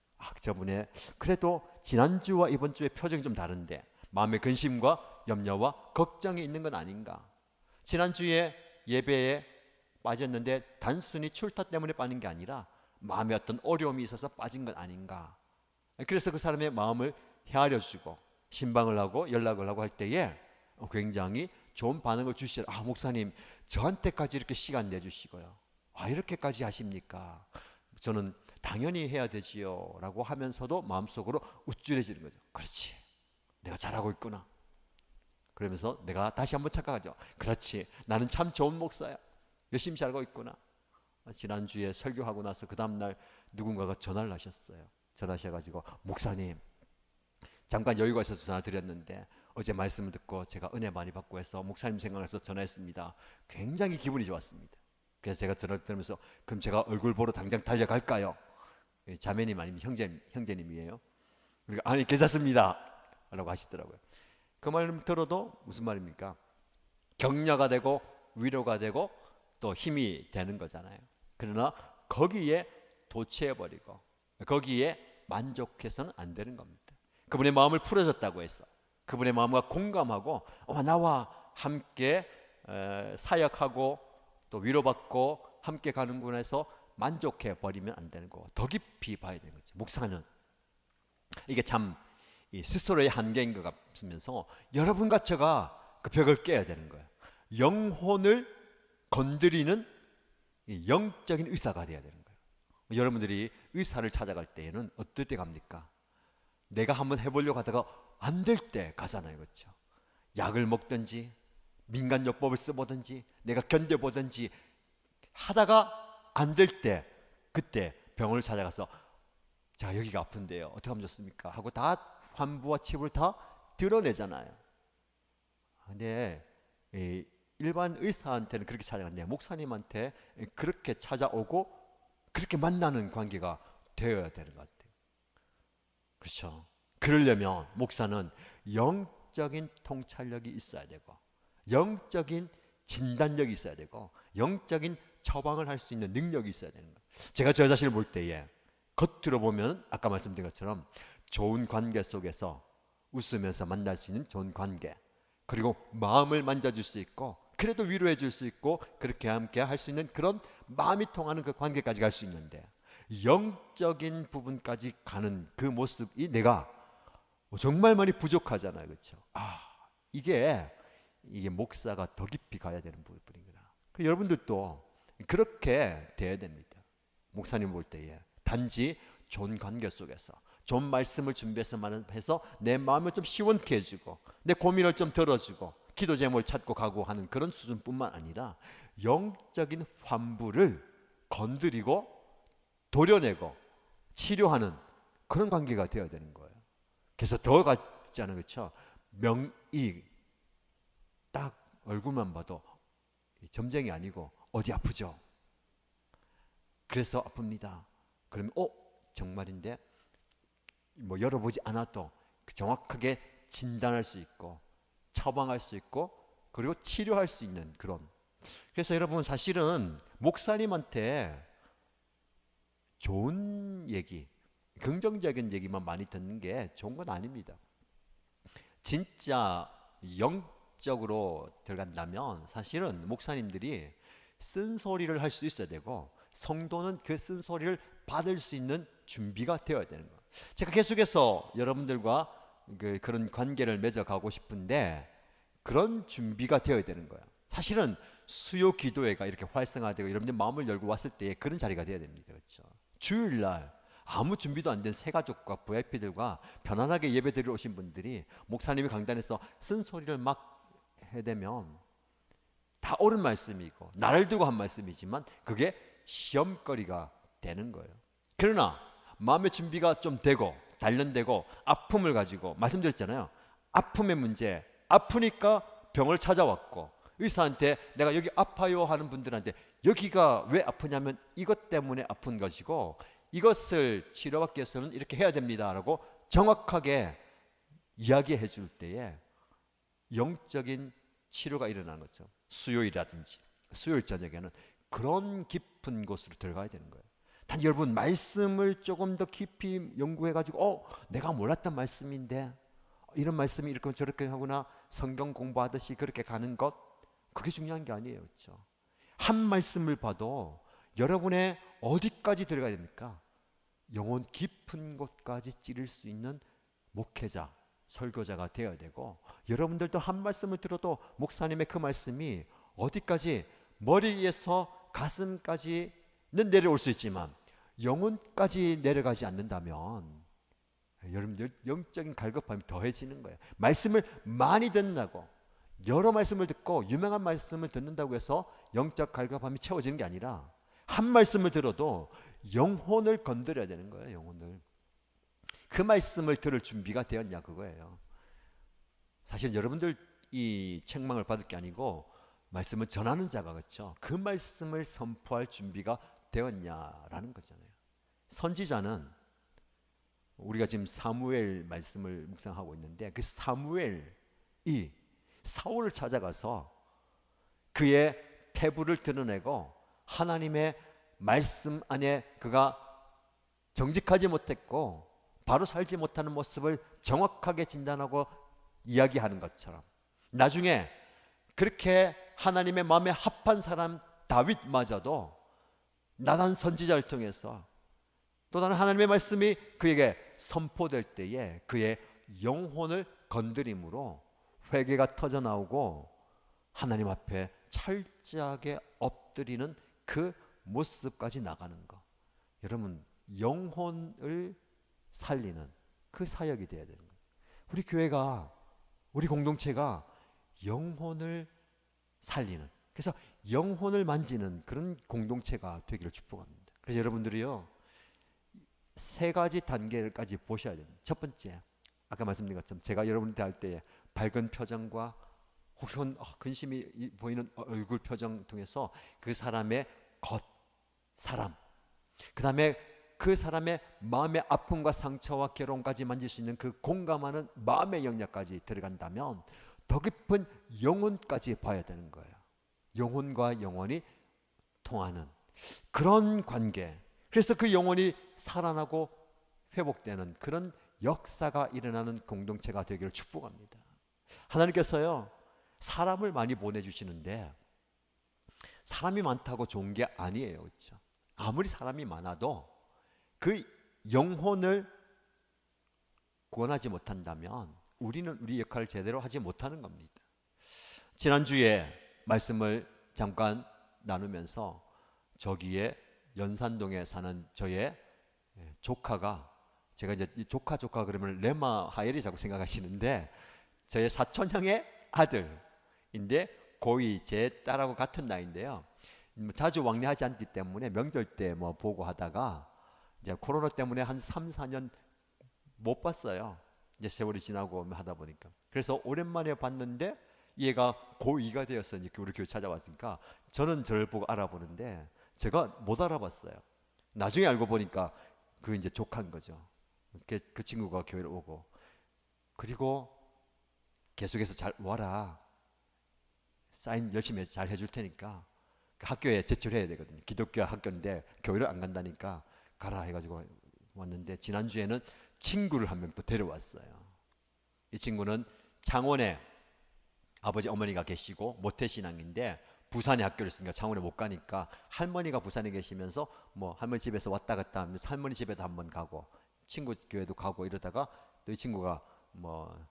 B: 저분의 그래도 지난주와 이번 주의 표정이 좀 다른데 마음의 근심과 염려와 걱정이 있는 건 아닌가. 지난주에 예배에 빠졌는데 단순히 출타 때문에 빠진 게 아니라 마음에 어떤 어려움이 있어서 빠진 건 아닌가. 그래서 그 사람의 마음을 헤아려주고 신방을 하고 연락을 하고 할 때에 굉장히 좋은 반응을 주시더라고요. 목사님 저한테까지 이렇게 시간 내주시고요. 이렇게까지 하십니까? 저는 당연히 해야 되지요 라고 하면서도 마음속으로 우쭐해지는 거죠. 그렇지, 내가 잘하고 있구나. 그러면서 내가 다시 한번 착각하죠. 그렇지, 나는 참 좋은 목사야. 열심히 살고 있구나. 지난주에 설교하고 나서 그 다음날 누군가가 전화를 하셨어요. 전화하셔가지고 목사님 잠깐 여유가 있어서 전화 드렸는데 어제 말씀을 듣고 제가 은혜 많이 받고 해서 목사님 생각나서 전화했습니다. 굉장히 기분이 좋았습니다. 그래서 제가 전화를 들으면서 그럼 제가 얼굴 보러 당장 달려갈까요? 자매님 아니면 형제님이에요. 그러니까 아니 괜찮습니다 라고 하시더라고요. 그 말을 들어도 무슨 말입니까? 격려가 되고 위로가 되고 또 힘이 되는 거잖아요. 그러나 거기에 도취해버리고 거기에 만족해서는 안 되는 겁니다. 그분의 마음을 풀어줬다고 해서 그분의 마음과 공감하고 나와 함께 사역하고 또 위로받고 함께 가는구나 해서 만족해버리면 안 되는 거고 더 깊이 봐야 되는 거죠. 목사는 이게 참 스스로의 한계인 것 같으면서 여러분과 제가 그 벽을 깨야 되는 거예요. 영혼을 건드리는 영적인 의사가 돼야 되는 거예요. 여러분들이 의사를 찾아갈 때에는 어떨 때 갑니까? 내가 한번 해보려고 하다가 안 될 때 가잖아요. 그렇죠? 약을 먹든지 민간요법을 써보든지 내가 견뎌보든지 하다가 안 될 때 그때 병원을 찾아가서 자 여기가 아픈데요 어떻게 하면 좋습니까? 하고 다 환부와 치부를 다 드러내잖아요. 근데 일반 의사한테는 그렇게 찾아갔는데 목사님한테 그렇게 찾아오고 그렇게 만나는 관계가 되어야 되는 것 같아요. 그렇죠? 그러려면 목사는 영적인 통찰력이 있어야 되고 영적인 진단력이 있어야 되고 영적인 처방을 할 수 있는 능력이 있어야 되는 거예요. 제가 저 자신을 볼 때에 겉으로 보면 아까 말씀드린 것처럼 좋은 관계 속에서 웃으면서 만날 수 있는 좋은 관계, 그리고 마음을 만져줄 수 있고 그래도 위로해 줄 수 있고 그렇게 함께 할 수 있는 그런 마음이 통하는 그 관계까지 갈 수 있는데 영적인 부분까지 가는 그 모습이 내가 정말 많이 부족하잖아요. 그렇죠? 이게 목사가 더 깊이 가야 되는 부분이구나. 여러분들도 그렇게 돼야 됩니다. 목사님 볼 때에 단지 좋은 관계 속에서 좋은 말씀을 준비해서 해서 내 마음을 좀 시원케 해주고 내 고민을 좀 들어주고 기도 제목을 찾고 가고 하는 그런 수준뿐만 아니라 영적인 환부를 건드리고 도려내고 치료하는 그런 관계가 되어야 되는 거예요. 그래서 더 같잖아요. 그렇죠? 명의 딱 얼굴만 봐도 점쟁이 아니고 어디 아프죠? 그래서 아픕니다. 그러면 정말인데 뭐 열어보지 않아도 정확하게 진단할 수 있고 처방할 수 있고 그리고 치료할 수 있는 그런. 그래서 여러분 사실은 목사님한테 좋은 얘기, 긍정적인 얘기만 많이 듣는 게 좋은 건 아닙니다. 진짜 영적으로 들어간다면 사실은 목사님들이 쓴소리를 할 수 있어야 되고 성도는 그 쓴소리를 받을 수 있는 준비가 되어야 되는 거예요. 제가 계속해서 여러분들과 그런 관계를 맺어가고 싶은데 그런 준비가 되어야 되는 거예요. 사실은 수요 기도회가 이렇게 활성화되고 여러분들 마음을 열고 왔을 때 그런 자리가 돼야 됩니다. 그렇죠? 주일날 아무 준비도 안 된 새 가족과 VIP들과 편안하게 예배 드리러 오신 분들이 목사님이 강단에서 쓴소리를 막 해대면 다 옳은 말씀이고 나를 두고 한 말씀이지만 그게 시험거리가 되는 거예요. 그러나 마음의 준비가 좀 되고 단련되고 아픔을 가지고 말씀드렸잖아요. 아픔의 문제, 아프니까 병을 찾아왔고 의사한테 내가 여기 아파요 하는 분들한테 여기가 왜 아프냐면 이것 때문에 아픈 것이고 이것을 치료받기 위해서는 이렇게 해야 됩니다라고 정확하게 이야기해 줄 때에 영적인 치료가 일어나는 거죠. 수요일이라든지 수요일 저녁에는 그런 깊은 곳으로 들어가야 되는 거예요. 단 여러분 말씀을 조금 더 깊이 연구해 가지고 내가 몰랐던 말씀인데 이런 말씀이 이렇게 저렇게 하구나 성경 공부하듯이 그렇게 가는 것 그게 중요한 게 아니에요. 그렇죠? 한 말씀을 봐도 여러분의 어디까지 들어가야 됩니까? 영혼 깊은 곳까지 찌를 수 있는 목회자, 설교자가 되어야 되고 여러분들도 한 말씀을 들어도 목사님의 그 말씀이 어디까지 머리에서 가슴까지는 내려올 수 있지만 영혼까지 내려가지 않는다면 여러분들 영적인 갈급함이 더해지는 거예요. 말씀을 많이 듣는다고 여러 말씀을 듣고 유명한 말씀을 듣는다고 해서 영적 갈급함이 채워지는 게 아니라 한 말씀을 들어도 영혼을 건드려야 되는 거예요. 영혼을. 그 말씀을 들을 준비가 되었냐 그거예요. 사실 여러분들 이 책망을 받을 게 아니고 말씀을 전하는 자가 그렇죠. 그 말씀을 선포할 준비가 되었냐라는 거잖아요. 선지자는 우리가 지금 사무엘 말씀을 묵상하고 있는데 그 사무엘이 사울을 찾아가서 그의 태부를 드러내고 하나님의 말씀 안에 그가 정직하지 못했고 바로 살지 못하는 모습을 정확하게 진단하고 이야기하는 것처럼 나중에 그렇게 하나님의 마음에 합한 사람 다윗마저도 나단 선지자를 통해서 또 다른 하나님의 말씀이 그에게 선포될 때에 그의 영혼을 건드림으로 회개가 터져나오고 하나님 앞에 철저하게 엎드리는 그 모습까지 나가는 것. 여러분 영혼을 살리는 그 사역이 되어야 되는 거예요. 우리 교회가 우리 공동체가 영혼을 살리는 그래서 영혼을 만지는 그런 공동체가 되기를 축복합니다. 그래서 여러분들이요 세 가지 단계까지 보셔야 됩니다. 첫 번째 아까 말씀드린 것처럼 제가 여러분한테 할 때 밝은 표정과 혹은 근심이 보이는 얼굴 표정 통해서 그 사람의 겉 사람 그 다음에 그 사람의 마음의 아픔과 상처와 괴로움까지 만질 수 있는 그 공감하는 마음의 영역까지 들어간다면 더 깊은 영혼까지 봐야 되는 거예요. 영혼과 영혼이 통하는 그런 관계. 그래서 그 영혼이 살아나고 회복되는 그런 역사가 일어나는 공동체가 되기를 축복합니다. 하나님께서요 사람을 많이 보내주시는데 사람이 많다고 좋은 게 아니에요. 그렇죠? 아무리 사람이 많아도 그 영혼을 구원하지 못한다면 우리는 우리 역할을 제대로 하지 못하는 겁니다. 지난주에 말씀을 잠깐 나누면서 저기에 연산동에 사는 저의 조카가 제가 이제 조카 그러면 레마 하엘이 자꾸 생각하시는데 저의 사촌형의 아들인데 거의 제 딸하고 같은 나이인데요. 자주 왕래하지 않기 때문에 명절 때 뭐 보고 하다가 이제 코로나 때문에 한 3, 4년 못 봤어요. 이제 세월이 지나고 하다 보니까. 그래서 오랜만에 봤는데 얘가 고2가 되었으니까 우리 교회 찾아왔으니까 저는 저를 보고 알아보는데 제가 못 알아봤어요. 나중에 알고 보니까 그 이제 조카인 거죠. 그 친구가 교회를 오고 그리고 계속해서 잘 와라. 사인 열심히 잘 해줄 테니까 학교에 제출해야 되거든요. 기독교 학교인데 교회를 안 간다니까 가라 해가지고 왔는데 지난주에는 친구를 한 명 또 데려왔어요. 이 친구는 창원에 아버지 어머니가 계시고 모태신앙인데 부산에 학교를 있으니까 창원에 못 가니까 할머니가 부산에 계시면서 뭐 할머니 집에서 왔다 갔다 하면서 할머니 집에도 한번 가고 친구 교회도 가고 이러다가 또 이 친구가 뭐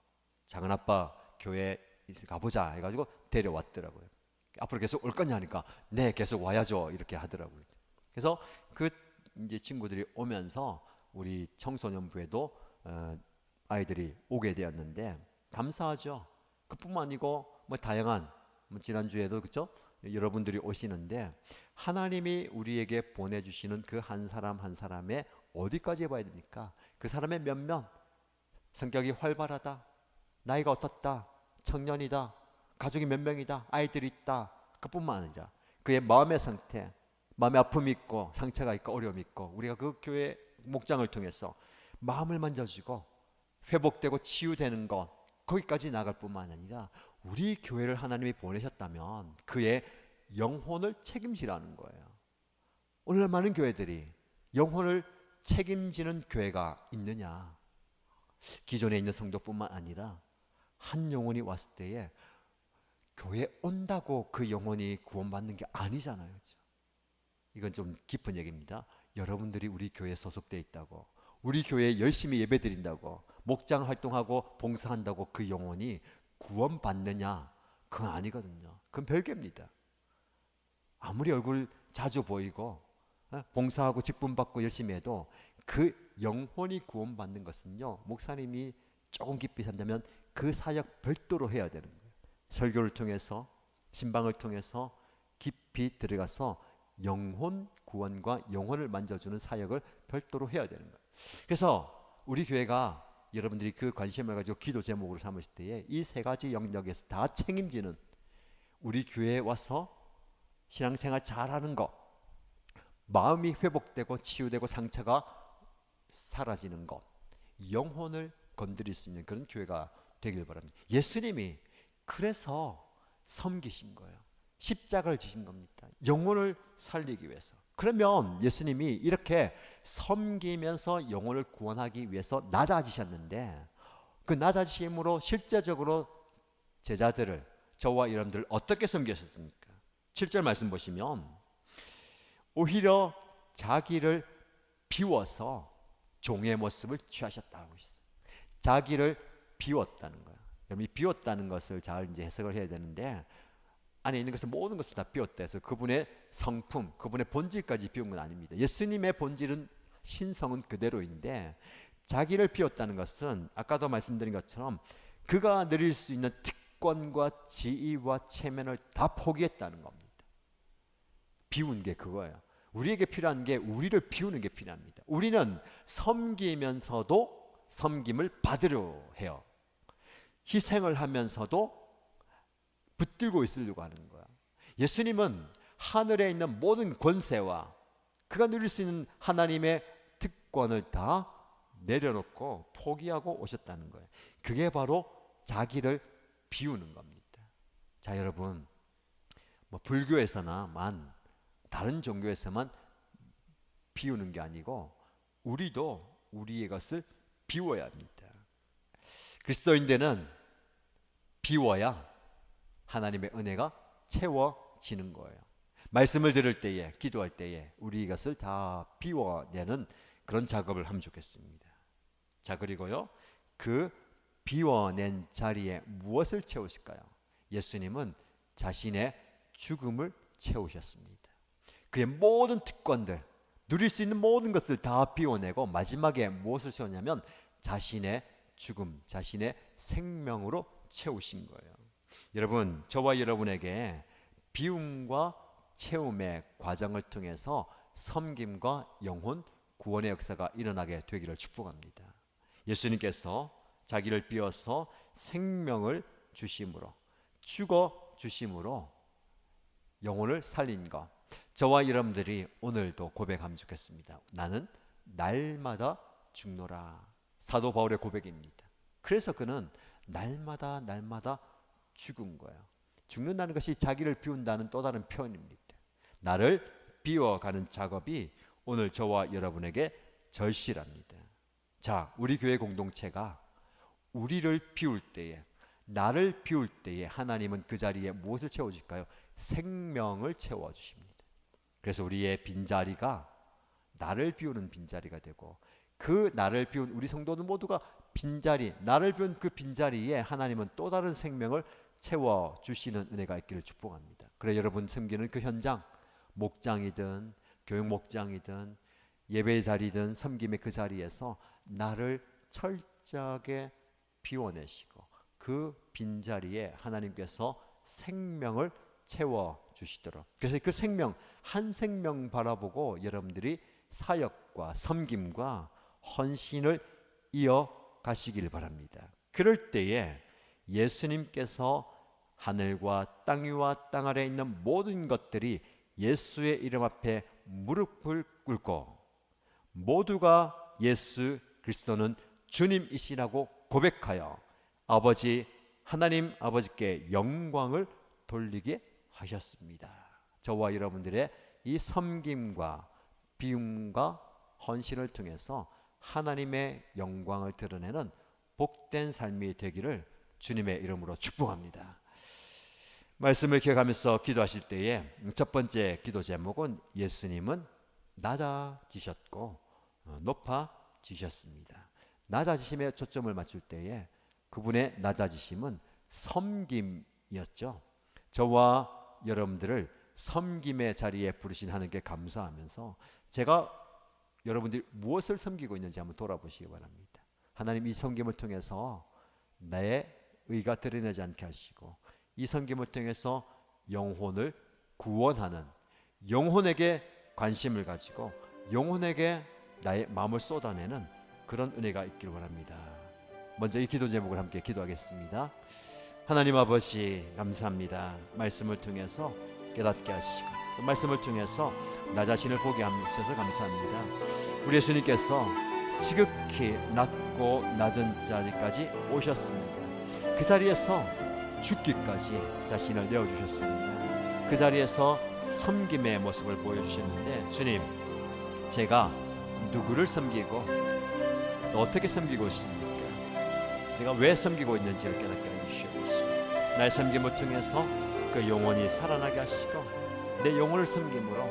B: 작은아빠 교회 가보자 해가지고 데려왔더라고요. 앞으로 계속 올 거냐 하니까 네, 계속 와야죠. 이렇게 하더라고요. 그래서 그 이제 친구들이 오면서 우리 청소년부에도 아이들이 오게 되었는데 감사하죠. 그뿐만 아니고 뭐 다양한 지난주에도 그렇죠? 여러분들이 오시는데 하나님이 우리에게 보내주시는 그 한 사람 한 사람의 어디까지 봐야 됩니까? 그 사람의 면면, 성격이 활발하다, 나이가 어떻다, 청년이다, 가족이 몇 명이다, 아이들이 있다, 그뿐만 아니라 그의 마음의 상태, 마음의 아픔이 있고 상처가 있고 어려움이 있고 우리가 그 교회 목장을 통해서 마음을 만져주고 회복되고 치유되는 것, 거기까지 나갈 뿐만 아니라 우리 교회를 하나님이 보내셨다면 그의 영혼을 책임지라는 거예요. 오늘 많은 교회들이 영혼을 책임지는 교회가 있느냐? 기존에 있는 성도뿐만 아니라 한 영혼이 왔을 때에 교회에 온다고 그 영혼이 구원받는 게 아니잖아요. 그렇죠? 이건 좀 깊은 얘기입니다. 여러분들이 우리 교회에 소속되어 있다고, 우리 교회에 열심히 예배드린다고, 목장 활동하고 봉사한다고 그 영혼이 구원받느냐? 그건 아니거든요. 그건 별개입니다. 아무리 얼굴 자주 보이고 봉사하고 직분받고 열심히 해도 그 영혼이 구원받는 것은요, 목사님이 조금 깊이 산다면 그 사역 별도로 해야 되는 거예요. 설교를 통해서, 신방을 통해서 깊이 들어가서 영혼 구원과 영혼을 만져주는 사역을 별도로 해야 되는 거예요. 그래서 우리 교회가 여러분들이 그 관심을 가지고 기도 제목으로 삼으실 때에 이 세 가지 영역에서 다 책임지는, 우리 교회에 와서 신앙생활 잘하는 것, 마음이 회복되고 치유되고 상처가 사라지는 것, 영혼을 건드릴 수 있는 그런 교회가 되길 바랍니다. 예수님이 그래서 섬기신 거예요. 십자가를 지신 겁니다. 영혼을 살리기 위해서. 그러면 예수님이 이렇게 섬기면서 영혼을 구원하기 위해서 낮아지셨는데 그 낮아지심으로 실제적으로 제자들을, 저와 여러분들을 어떻게 섬기셨습니까? 7절 말씀 보시면 오히려 자기를 비워서 종의 모습을 취하셨다고 했어요. 자기를 비웠다는 거예요. 여러분, 이 비웠다는 것을 잘 이제 해석을 해야 되는데 안에 있는 것을 모든 것을 다 비웠다 해서 그분의 성품, 그분의 본질까지 비운 건 아닙니다. 예수님의 본질은, 신성은 그대로인데 자기를 비웠다는 것은 아까도 말씀드린 것처럼 그가 누릴 수 있는 특권과 지위와 체면을 다 포기했다는 겁니다. 비운 게 그거예요. 우리에게 필요한 게 우리를 비우는 게 필요합니다. 우리는 섬기면서도 섬김을 받으려 해요. 희생을 하면서도 붙들고 있으려고 하는 거야. 예수님은 하늘에 있는 모든 권세와 그가 누릴 수 있는 하나님의 특권을 다 내려놓고 포기하고 오셨다는 거예요. 그게 바로 자기를 비우는 겁니다. 자, 여러분, 뭐 불교에서나만, 다른 종교에서만 비우는 게 아니고 우리도 우리의 것을 비워야 합니다. 그리스도인들은 비워야 하나님의 은혜가 채워지는 거예요. 말씀을 들을 때에, 기도할 때에 우리 것을 다 비워내는 그런 작업을 하면 좋겠습니다. 자, 그리고요, 그 비워낸 자리에 무엇을 채우실까요? 예수님은 자신의 죽음을 채우셨습니다. 그의 모든 특권들, 누릴 수 있는 모든 것을 다 비워내고 마지막에 무엇을 채웠냐면 자신의 죽음, 자신의 생명으로 채우신 거예요. 여러분, 저와 여러분에게 비움과 채움의 과정을 통해서 섬김과 영혼 구원의 역사가 일어나게 되기를 축복합니다. 예수님께서 자기를 비워서 생명을 주심으로, 죽어 주심으로 영혼을 살린 것, 저와 여러분들이 오늘도 고백하면 좋겠습니다. 나는 날마다 죽노라. 사도 바울의 고백입니다. 그래서 그는 날마다 죽은 거예요. 죽는다는 것이 자기를 비운다는 또 다른 표현입니다. 나를 비워가는 작업이 오늘 저와 여러분에게 절실합니다. 자, 우리 교회 공동체가 우리를 비울 때에, 나를 비울 때에 하나님은 그 자리에 무엇을 채워줄까요? 생명을 채워주십니다. 그래서 우리의 빈자리가 나를 비우는 빈자리가 되고, 그 나를 비운 우리 성도들 모두가 빈자리, 나를 비운 그 빈자리에 하나님은 또 다른 생명을 채워주시는 은혜가 있기를 축복합니다. 그래 여러분 섬기는 그 현장, 목장이든 교육 목장이든 예배의 자리든 섬김의 그 자리에서 나를 철저하게 비워내시고 그 빈자리에 하나님께서 생명을 채워주시도록, 그래서 그 생명, 한 생명 바라보고 여러분들이 사역과 섬김과 헌신을 이어가시길 바랍니다. 그럴 때에 예수님께서 하늘과 땅 위와 땅 아래에 있는 모든 것들이 예수의 이름 앞에 무릎을 꿇고 모두가 예수 그리스도는 주님이시라고 고백하여 아버지 하나님 아버지께 영광을 돌리게 하셨습니다. 저와 여러분들의 이 섬김과 비움과 헌신을 통해서 하나님의 영광을 드러내는 복된 삶이 되기를 주님의 이름으로 축복합니다. 말씀을 기억하면서 기도하실 때에 첫 번째 기도 제목은 예수님은 낮아지셨고 높아지셨습니다. 낮아지심에 초점을 맞출 때에 그분의 낮아지심은 섬김이었죠. 저와 여러분들을 섬김의 자리에 부르신 하나님께 감사하면서 제가 여러분들이 무엇을 섬기고 있는지 한번 돌아보시기 바랍니다. 하나님 이 섬김을 통해서 나의 의가 드러나지 않게 하시고 이 섬김을 통해서 영혼을 구원하는, 영혼에게 관심을 가지고 영혼에게 나의 마음을 쏟아내는 그런 은혜가 있기를 바랍니다. 먼저 이 기도 제목을 함께 기도하겠습니다. 하나님 아버지 감사합니다. 말씀을 통해서 깨닫게 하시고 또 말씀을 통해서 나 자신을 보게 하셔서 감사합니다. 우리 예수님께서 지극히 낮고 낮은 자리까지 오셨습니다. 그 자리에서 죽기까지 자신을 내어주셨습니다. 그 자리에서 섬김의 모습을 보여주셨는데 주님, 제가 누구를 섬기고 또 어떻게 섬기고 있습니까? 내가 왜 섬기고 있는지를 깨닫게 해주시옵소서. 나의 섬김을 통해서 그 영혼이 살아나게 하시고 내 영혼을 섬김으로,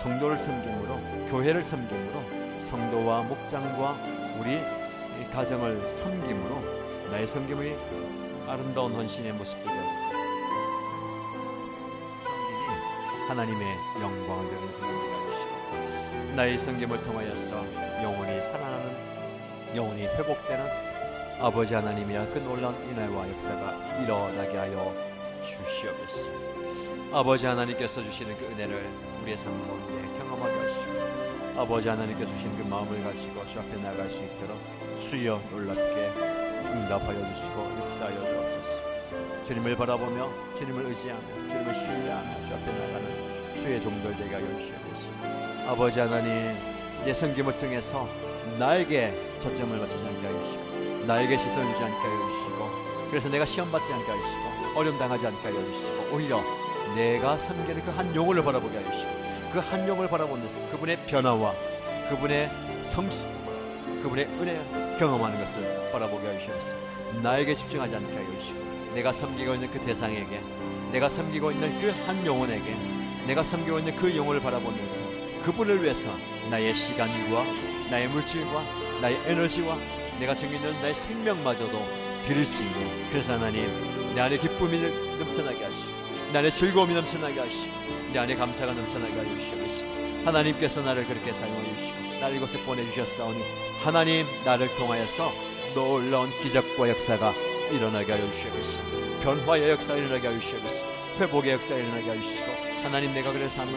B: 성도를 섬김으로, 교회를 섬김으로, 성도와 목장과 우리 가정을 섬김으로 나의 섬김의 아름다운 헌신의 모습들을 섬김이 하나님의 영광을 드리는 섬김이 되시고 나의 섬김을 통하여서 영혼이 살아나는, 영혼이 회복되는 아버지 하나님이야 그 놀라운 인애와 역사가 일어나게 하여 주시옵소서. 아버지 하나님께서 주시는 그 은혜를 우리의 삶 가운데 경험하게 하시고 아버지 하나님께서 주시는 그 마음을 가지고 주 앞에 나아갈 수 있도록 주여 놀랍게 응답하여 주시고 역사하여 주옵소서. 주님을 바라보며 주님을 의지하며 주님을 신뢰하며 주 앞에 나가는 주의 종들 되게 하여 주시옵소서. 아버지 하나님, 내 섬김을 통해서 나에게 초점을 맞추지 않게 하여 주시고 나에게 시선을 주지 않게 하여 주시고 그래서 내가 시험 받지 않게 하여 주시고 어려움 당하지 않게 하여 주시고 오히려 내가 섬기는 그 한 영혼을 바라보게 하여 주시고 그 한 영혼을 바라보면서 그분의 변화와 그분의 성숙, 그분의 은혜 경험하는 것을 바라보게 하여 주시옵소서. 나에게 집중하지 않게 하여 주시고 내가 섬기고 있는 그 대상에게, 내가 섬기고 있는 그 한 영혼에게, 내가 섬기고 있는 그 영혼을 바라보면서 그분을 위해서 나의 시간과 나의 물질과 나의 에너지와 내가 섬기는 나의 생명마저도 드릴 수 있는, 그래서 하나님 내 안에 기쁨이 넘쳐나게 하시고 내 안에 즐거움이 넘쳐나게 하시고 내 안에 감사가 넘쳐나게 하여 주시옵소서. 하나님께서 나를 그렇게 사용하여 주시고 나를 이곳에 보내주셨사오니 하나님 나를 통하여서 놀라운 기적과 역사가 일어나게 하여 주시옵소서. 변화의 역사가 일어나게 하여 주시옵소서. 회복의 역사가 일어나게 하여 주시고 하나님 내가 그래서 하는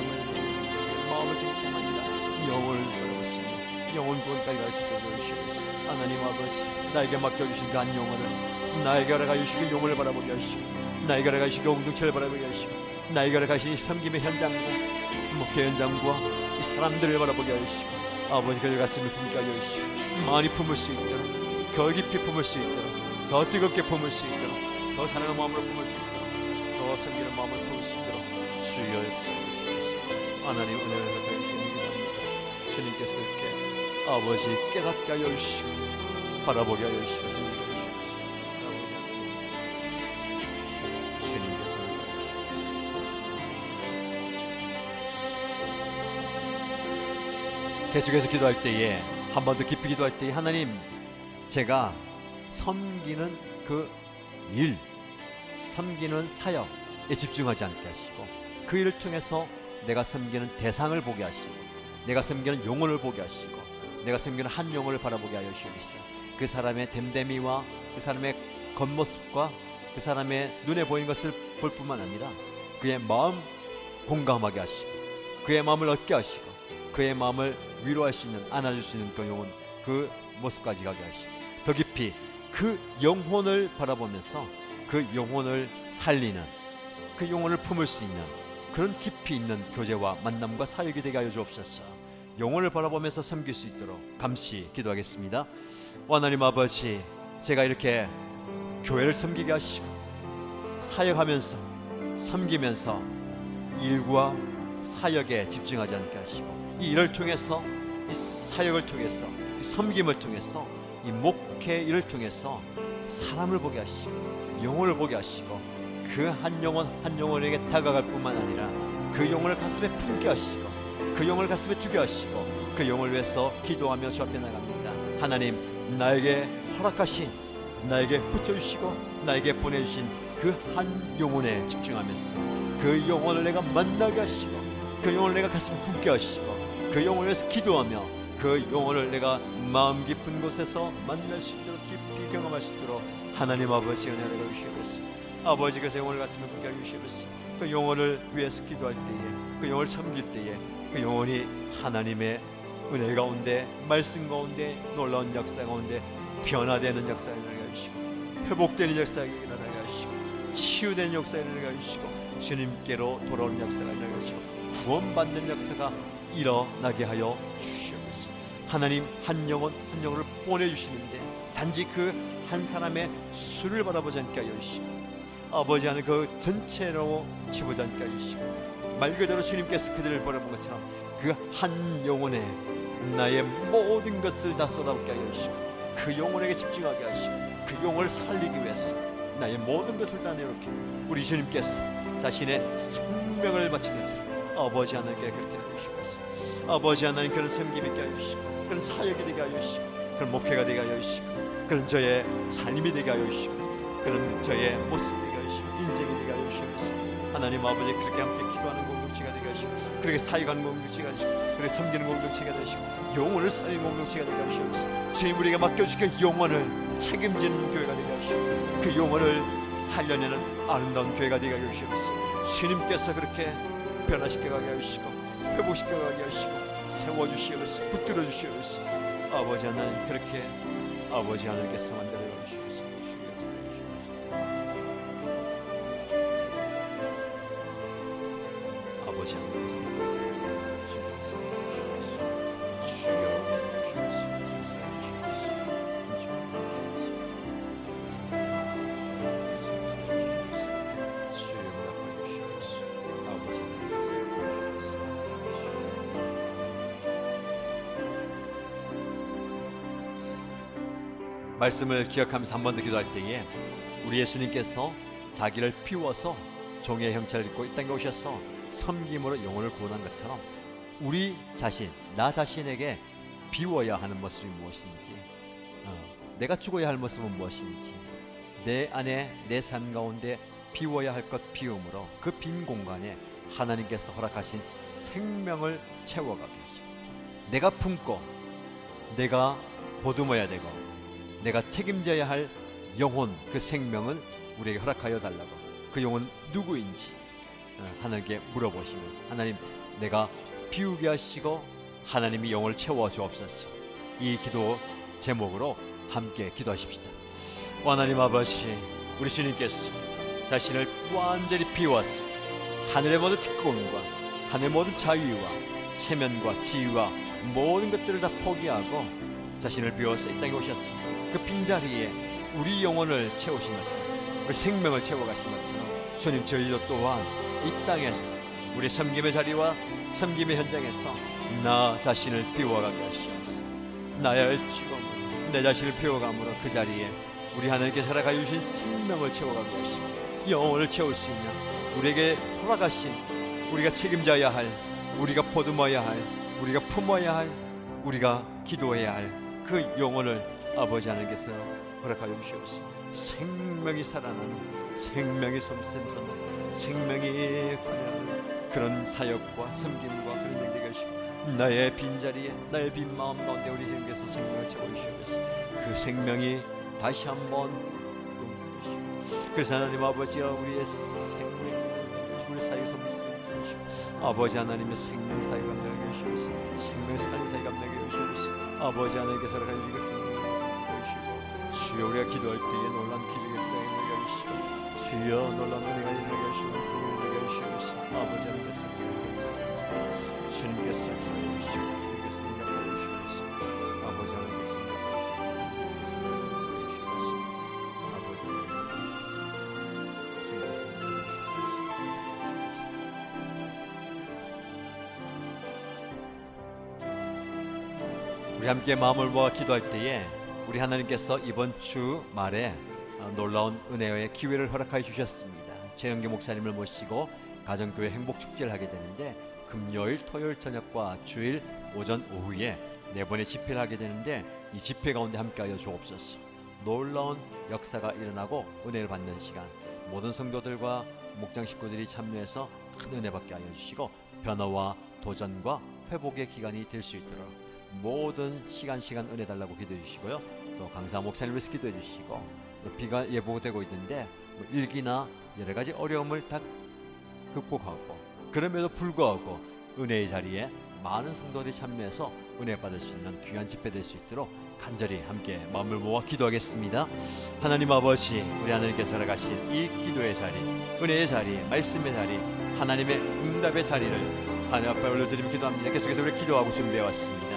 B: 마음을 지금합니다. 영혼을 걸어오시며 영혼 구원까지 갈 수 있도록 해주시옵소서. 하나님 아버지, 나에게 맡겨주신 그 한 영혼을 나에게 알아가 주시고 영혼을 바라보게 하시고 나에게 알아가 주시고 공동체를 바라보게 하시고 나에게 알아가 주신 이 섬김의 현장과 목회 현장과 이 사람들을 바라보게 하시고 아버지 그들 가슴을 품게 하여 주시고 많이 품을 수 있도록, 더 깊이 품을 수 있도록, 더 뜨겁게 품을 수 있도록, 더 사랑하는 마음으로 품을 수 있도록, 더 섬기는 마음을 품을 수 있도록 주여 역사해 주시옵소서. 하나님 은혜를 베풀어 주시는 기도합니다. 주님께서 이렇게 아버지 깨닫게 하여 주시고 바라보게 하여 주시고 계속해서 기도할 때에 한 번 더 깊이 기도할 때에 하나님, 제가 섬기는 그 일, 섬기는 사역에 집중하지 않게 하시고 그 일을 통해서 내가 섬기는 대상을 보게 하시고 내가 섬기는 영혼을 보게 하시고 내가 섬기는 한 영혼을 바라보게 하여 주시옵소서. 그 사람의 됨됨이와 그 사람의 겉모습과 그 사람의 눈에 보이는 것을 볼 뿐만 아니라 그의 마음 공감하게 하시고 그의 마음을 얻게 하시고 그의 마음을 위로할 수 있는, 안아줄 수 있는 그 영혼, 그 모습까지 가게 하시고 더 깊이 그 영혼을 바라보면서 그 영혼을 살리는, 그 영혼을 품을 수 있는 그런 깊이 있는 교제와 만남과 사역이 되게 하여 주옵소서. 영혼을 바라보면서 섬길 수 있도록 감시 기도하겠습니다. 하나님 아버지, 제가 이렇게 교회를 섬기게 하시고 사역하면서 섬기면서 일과 사역에 집중하지 않게 하시고 이 일을 통해서, 이 사역을 통해서, 이 섬김을 통해서, 이 목회 일을 통해서 사람을 보게 하시고 영혼을 보게 하시고 그 한 영혼 한 영혼에게 다가갈 뿐만 아니라 그 영혼을 가슴에 품게 하시고 그 영혼을 가슴에 두게 하시고 그 영혼을 위해서 기도하며 주 앞에 나갑니다. 하나님, 나에게 허락하신, 나에게 붙여주시고 나에게 보내주신 그 한 영혼에 집중하면서 그 영혼을 내가 만나게 하시고 그 영혼을 내가 가슴에 품게 하시고 그 영혼을 위해서 기도하며 그 영혼을 내가 마음 깊은 곳에서 만날 수 있도록 깊이 경험할 수 있도록 하나님 아버지 은혜를 주시옵소서. 아버지, 그 영혼을 가슴에 품게 해주시옵소서. 그 영혼을 위해서 기도할 때에, 그 영혼을 섬길 때에 그 영혼이 하나님의 은혜 가운데, 말씀 가운데, 놀라운 역사 가운데 변화되는 역사를 일어나게 하시고 회복되는 역사를 일어나게 하시고 치유되는 역사를 일어나게 하시고 주님께로 돌아오는 역사가 일어나게 하시고 구원받는 역사가 일어나게 하여 주시옵소서. 하나님, 한 영혼 한 영혼을 보내주시는데 단지 그 한 사람의 수를 바라보지 않게 하여 주시고 아버지 하는 그 전체로 치보지 않게 하여 주시고 말 그대로 주님께서 그들을 바라본 것처럼 그 한 영혼에 나의 모든 것을 다 쏟아붓게 하여 주시고 그 영혼에게 집중하게 하시고 그 영혼을 살리기 위해서 나의 모든 것을 다 내놓게 우리 주님께서 자신의 생명을 바친 것처럼 아버지 하나님께 그렇게 해주시고 아버지 하나님 그런 섬김 있게 하여 주시고 그런 사역이 되게 하여 주시고 그런 목회가 되게 하여 주시고 그런 저의 삶이 되게 하여 주시고 그런 저의 모습이 되게 하여 주시고 인생이 되게 하여 주시옵소서. 하나님 아버지, 그렇게 함께 기도하는 공동체가 되게 하시고 그렇게 사역하는 공동체가 되시고 그렇게 섬기는 공동체가 되시고 영혼을 살리는 공동체가 되게 하시옵소서. 주님, 우리가 맡겨주신 그 영혼을 책임지는 교회가 되게 하시고 그 영혼을 살려내는 아름다운 교회가 되게 하여 주시옵소서. 주님께서 그렇게 변화시켜가게 하시고 회복시켜가게 하시고 세워주시옵소서. 붙들어 주시옵소서. 아버지 하나님, 그렇게 아버지 하나님께서 만들어 주시옵소서. 아버지 하나님께서 말씀을 기억하면서 한 번 더 기도할 때에 우리 예수님께서 자기를 비워서 종의 형체를 입고 이 땅에 오셔서 섬김으로 영혼을 구원한 것처럼 우리 자신, 나 자신에게 비워야 하는 모습이 무엇인지, 내가 죽어야 할 모습은 무엇인지, 내 안에 내 삶 가운데 비워야 할 것 비움으로 그 빈 공간에 하나님께서 허락하신 생명을 채워가게 하시고 내가 품고 내가 보듬어야 되고 내가 책임져야 할 영혼, 그 생명을 우리에게 허락하여 달라고 그 영혼 누구인지 하나님께 물어보시면서 하나님, 내가 비우게 하시고 하나님이 영혼을 채워 주옵소서. 이 기도 제목으로 함께 기도하십시다. 하나님 아버지, 우리 주님께서 자신을 완전히 비워서 하늘의 모든 특권과 하늘의 모든 자유와 체면과 지위와 모든 것들을 다 포기하고 자신을 비워서 이 땅에 오셨습니다. 그 빈자리에 우리 영혼을 채우신 것처럼 우리 생명을 채워가신 것처럼 주님, 저희도 또한 이 땅에서 우리 섬김의 자리와 섬김의 현장에서 나 자신을 비워가게 하시옵소서. 나의 죽음, 내 자신을 비워감으로 그 자리에 우리 하나님께서 허락하여 주신 생명을 채워가게 하시고 영혼을 채울 수 있는 우리에게 허락하신, 우리가 책임져야 할, 우리가 보듬어야 할, 우리가 품어야 할, 우리가 기도해야 할 그 영혼을 아버지 하나님께서 허락하여 주시옵소서. 생명이 살아나는, 생명이 솟는, 생명이 환영하는 그런 사역과 섬김과 그런 일들이 하시고, 나의 빈자리에, 나의 빈 마음 가운데 우리 주님께서 생명을 채워주시옵소서. 그 생명이 다시 한번 움직이시고, 그래서 하나님 아버지와 우리의 생명, 우리 사이에서 아버지 하나님의 생명 사이 감당하게 하시옵소서. 생명 사이 감당하게 하시옵소서. 아버지 하나님께서 살아가는 이것을 주시고, 주여 우리가 기도할 때에 놀란 기적의 역사에 일어나게 하시고, 주여 놀란 은혜가 일어나게 하시고, 주님 일어나게 하시옵소서. 아버지 하나님께서 주님께서 역사해 주시고, 주님께서 응답해 주시옵소서. 아버지 하나님께서 응답해 주시옵소서. 아버지 우리 함께 마음을 모아 기도할 때에 우리 하나님께서 이번 주 말에 놀라운 은혜의 기회를 허락하여 주셨습니다. 최영기 목사님을 모시고 가정교회 행복축제를 하게 되는데, 금요일, 토요일 저녁과 주일 오전, 오후에 4번의 집회를 하게 되는데, 이 집회 가운데 함께하여 주옵소서. 놀라운 역사가 일어나고 은혜를 받는 시간, 모든 성도들과 목장 식구들이 참여해서 큰 은혜 받게 하여 주시고, 변화와 도전과 회복의 기간이 될 수 있도록 모든 시간 은혜 달라고 기도해 주시고요. 또 강사 목사님을 위해서 기도해 주시고, 또 비가 예보되고 있는데 일기나 여러 가지 어려움을 다 극복하고, 그럼에도 불구하고 은혜의 자리에 많은 성도들이 참여해서 은혜 받을 수 있는 귀한 집회 될 수 있도록 간절히 함께 마음을 모아 기도하겠습니다. 하나님 아버지, 우리 하나님께서 살아가신 이 기도의 자리, 은혜의 자리, 말씀의 자리, 하나님의 응답의 자리를 하나님 앞에 올려드리며 기도합니다. 계속해서 우리 기도하고 준비해왔습니다.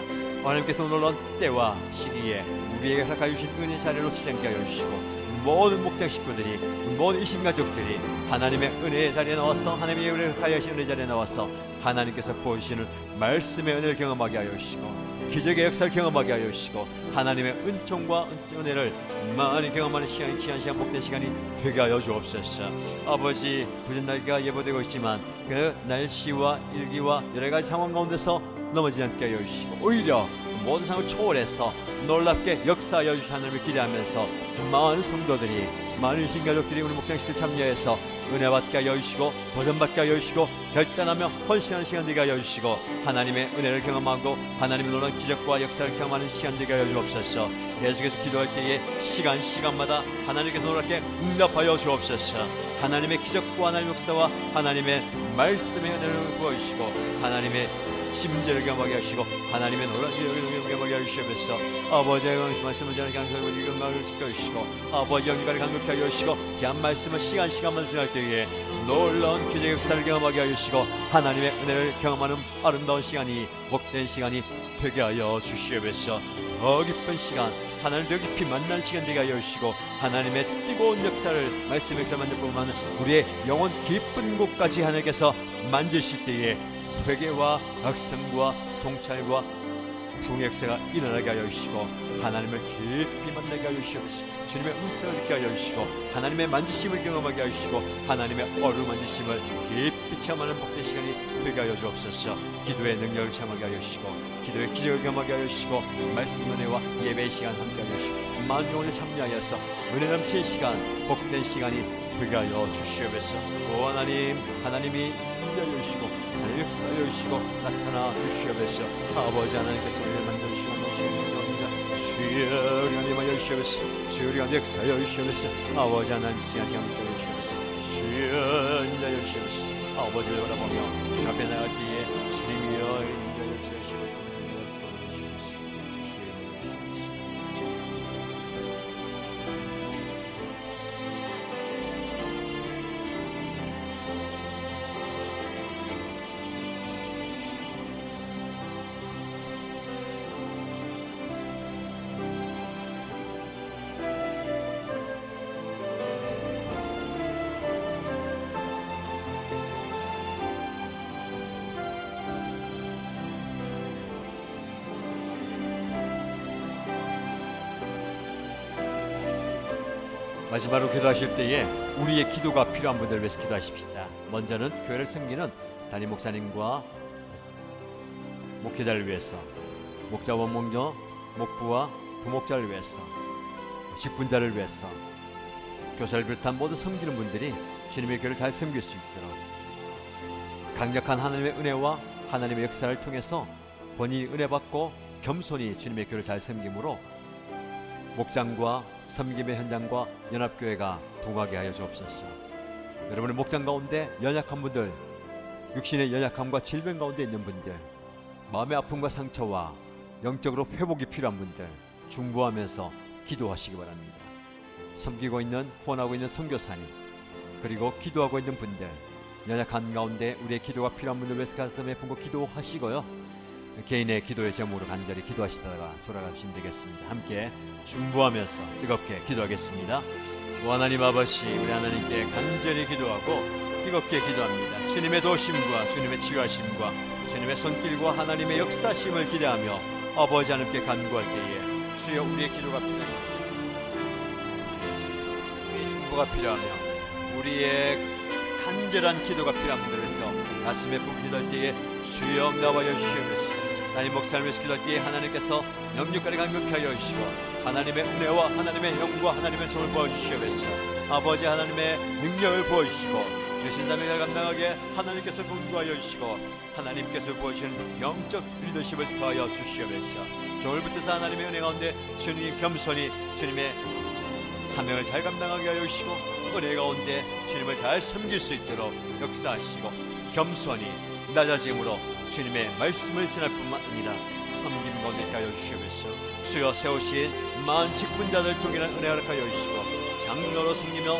B: 하나님께서 놀라운 때와 시기에 우리에게 허락하여 주신 은혜 자리로 수행케 하여 주시고, 모든 목장 식구들이, 모든 이신 가족들이 하나님의 은혜의 자리에 나와서, 하나님의 은혜를 허락하여 주신 은혜 자리에 나와서 하나님께서 보여주시는 말씀의 은혜를 경험하게 하여 주시고, 기적의 역사를 경험하게 하여 주시고, 하나님의 은총과 은혜를 많이 경험하는 시간이, 귀한 시간, 복된 시간이 되게 하여 주옵소서. 아버지, 부진 날씨가 예보되고 있지만 그 날씨와 일기와 여러 가지 상황 가운데서 넘어지지 않게 하여 주시고, 오히려 모든 상황을 초월해서 놀랍게 역사하여 주신 하나님을 기대하면서 많은 성도들이, 많은 신가족들이 우리 목장식들 참여해서 은혜 받게 하여 주시고, 도전 받게 하여 주시고, 결단하며 헌신하는 시간 되게 하여 주시고, 하나님의 은혜를 경험하고 하나님의 놀라운 기적과 역사를 경험하는 시간 되게 하여 주옵소서. 계속해서 기도할 때에 시간마다 하나님께서 놀랍게 응답하여 주옵소서. 하나님의 기적과 하나님의 역사와 하나님의 말씀의 은혜를 부어주시고, 하나님의 심재를 경험하게 하시고, 하나님의 놀라운 기적을 경험하게 하시옵소서. 아버지의 강신 말씀을 전하게 하시고, 건강을 지켜주시고, 아버지 영광을 강력하게 하여 주시고, 귀한 말씀을 시간마다 전할 때에 놀라운 기적의 역사를 경험하게 하여 주시고, 하나님의 은혜를 경험하는 아름다운 시간이, 복된 시간이 되게 하여 주시옵소서. 더 깊은 시간, 하나님을 더 깊이 만나는 시간 되게 하여 주시고, 하나님의 뜨거운 역사를, 말씀의 역사를 만들 뿐만 우리의 영혼 깊은 곳까지 하나님께서 만지실 때에 회개와 악성과 통찰과 부흥역사가 일어나게 하여 주시고, 하나님을 깊이 만나게 하여 주시옵소서. 주님의 음성을 듣게 하여 주시고, 하나님의 만지심을 경험하게 하여 주시고, 하나님의 어루만지심을 깊이 체험하는 복된 시간이 되게 하여 주옵소서. 기도의 능력을 체험하게 하여 주시고, 기도의 기적을 경험하게 하여 주시고, 말씀 은혜와 예배의 시간 함께 하여 주시고, 만영혼을 참여하여서 은혜 넘치는 시간, 복된 시간이 되게 하여 주시옵소서. 오 하나님, 하나님이 인도하여 주시고, 하나님 역사하여 주시고, 나타나 주시옵소서. 아버지 하나님께서 우리를 만들어주시고 감사합니다. 주여 우리 하나님 하여 주시옵소서. 주여 우리 하나님 역사하여 주시옵소서. 아버지 하나님 시간 함께 하여 주시옵소서. 주여 인도하여 주시옵소서. 아버지를 바라보며 주 앞에 나갈 때에 주님이여 인도하여 주시옵소서. 마지막으로 기도하실 때에 우리의 기도가 필요한 분들을 위해서 기도하십시다. 먼저는 교회를 섬기는 담임 목사님과 목회자를 위해서, 목자 원목녀, 목부와 부목자를 위해서, 직분자를 위해서, 교사를 비롯한 모든 섬기는 분들이 주님의 교회를 잘 섬길 수 있도록 강력한 하나님의 은혜와 하나님의 역사를 통해서 본인이 은혜 받고 겸손히 주님의 교회를 잘 섬김으로 목장과 섬김의 현장과 연합교회가 부흥하게 하여 주옵소서. 여러분의 목장 가운데 연약한 분들, 육신의 연약함과 질병 가운데 있는 분들, 마음의 아픔과 상처와 영적으로 회복이 필요한 분들 중보하면서 기도하시기 바랍니다. 섬기고 있는, 후원하고 있는 선교사님, 그리고 기도하고 있는 분들, 연약한 가운데 우리의 기도가 필요한 분들 위해서 가슴에 품고 기도하시고요. 개인의 기도의 제목으로 간절히 기도하시다가 돌아가시면 되겠습니다. 함께 중보하면서 뜨겁게 기도하겠습니다. 하나님 아버지, 우리 하나님께 간절히 기도하고 뜨겁게 기도합니다. 주님의 도심과 주님의 치유하심과 주님의 손길과 하나님의 역사심을 기대하며 아버지 하나님께 간구할 때에 주여 우리의 기도가 필요합니다. 우리의 중보가 필요하며 우리의 간절한 기도가 필요한 분들에서 가슴에 품 기도할 때에 주여 응답하여 주시옵소서. 하나님 목사님을 기도할 때에 하나님께서 영육간에 간극하게 하여 주시고 하나님의 은혜와 하나님의 영과 하나님의 정을 부어주시옵소서. 아버지 하나님의 능력을 부어주시고 주신 사명을 감당하게 하나님께서 공부하여 주시고 하나님께서 부어주시는 영적 리더십을 더하여 주시옵소서. 정을 붙여서 하나님의 은혜 가운데 주님 겸손히 주님의 사명을 잘 감당하게 하여 주시고 은혜 가운데 주님을 잘 섬길 수 있도록 역사하시고 겸손히 낮아짐으로 주님의 말씀을 전할 뿐만 아니라 섬김 가운데 있게 하여 주시옵소서. 주여 세우신 마흔 직분자들 통일한 은혜 허락하여 주시고 장로로 섬기며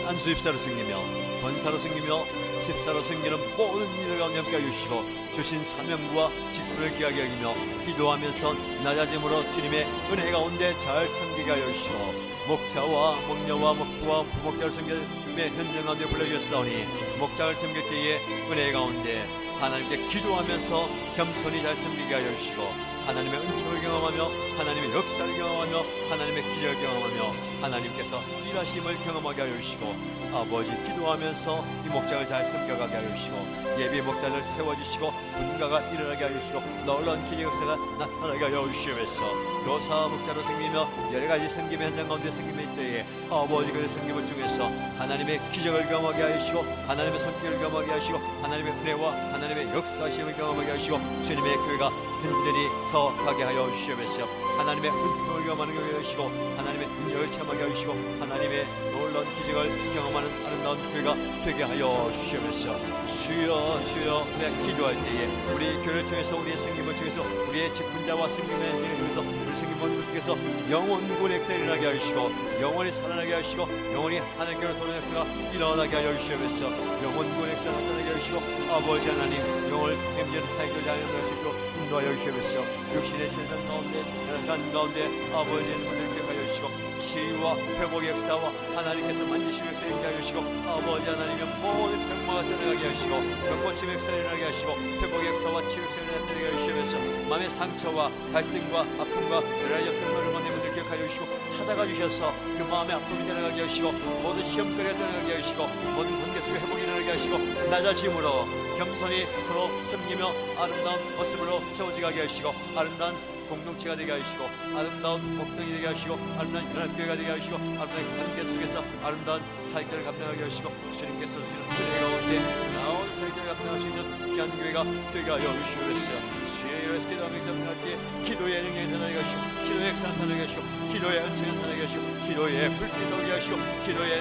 B: 안수집사로 섬기며 권사로 섬기며 집사로 섬기는 모든 이들 가운데 함께 하여 주시고 주신 사명과 직분을 귀하게 여기며 기도하면서 낮아짐으로 주님의 은혜 가운데 잘 섬기게 하여 주시고 목자와 목녀와 목부와 부목자를 섬김의 현장 가운데 불러주셨사오니 목장을 섬길 때에 은혜 가운데 하나님께 기도하면서 겸손히 잘 섬기게 하여 주시고 하나님의 은총을 경험하며 하나님의 역사를 경험하며 하나님의 기적을 경험하며 하나님께서 일하심을 경험하게 하여 주시고 아버지 기도하면서 이 목장을 잘 섬겨가게 하여 주시고 예비 목자를 세워주시고 분가가 일어나게 하여 주시고 놀라운 기적 역사가 나타나게 하여 주시면서 교사 목자로 섬기며 여러가지 섬김의 현장 가운데 섬김의 때에 아버지 그의 섬김을 통해서 하나님의 기적을 경험하게 하여 주시고 하나님의 성격을 경험하게 하시고 하나님의 은혜와 하나님의 역사심을 경험하게 하시고 주님의 교회가 든든히 서가게 하여 주시옵소서. 하나님의 은총을 경험하는 교회가 하시고 하나님의 능력을 체험하게 하시고 하나님의 놀라운 기적을 경험하는 아름다운 교회가 되게 하여 주시옵소서. 주여 주여 우리가 기도할 때에 우리 교회를 통해서 우리의 생김을 통해서 우리의 직분자와 생김의 행진을 통해서 우리 생김을 통해서 영원군의 역사가 일어나게 하시고 영원히 살아나게 하시고 영원히 하나님께로 돌아오는 역사가 일어나게 하여 주시옵소서. 영원군의 역사가 나타나게 하시고 아버지 하나님 영혼을 햄지는 사이클 하여 수 있도록 인도하여 주시옵소서. 육신의 실명 가운데 연약한 가운데 아버지의 분을 기억하여 주시고 치유와 회복의 역사와 하나님께서 만지심의 역사를 일어나게 하시고 아버지 하나님의 모든 병마가 떠나게 하시고 병고침의 역사를 일어나게 하시고 회복의 역사와 치유 역사를 나타나게 하시면서 마음의 상처와 갈등과 아픔과 여러 가지 어떤 것을 분들 기억하여 주시고 찾아가 주셔서 그 마음의 아픔이 떠나게 하시고 모든 시험거리가 떠나게 하시고 모든 관계 속에 회복이 일어나게 하시고 낮아짐으로 겸손히 서로 섬기며 아름다운 모습으로 세워지게 하시고 아름다운 공동체가 되게 하시고 아름다운 목장이 되게 하시고 아름다운 연합교회가 되게 하시고 아름다운 관계 속에서 아름다운 사역들을 감당하게 하시고 주님께서 주시는 은혜 가운데 나온 사역들을 감당할 수 있는 귀한 교회가 되게 하여 주시옵소서. 주의 이름에서 기도하면서 함께 기도의 능력이 나타나게 하시고 기도의 역사 나타나게 하시고 기도의 은총이 나타나게 하시고 기도의 불빛이 오게 하시고 기도의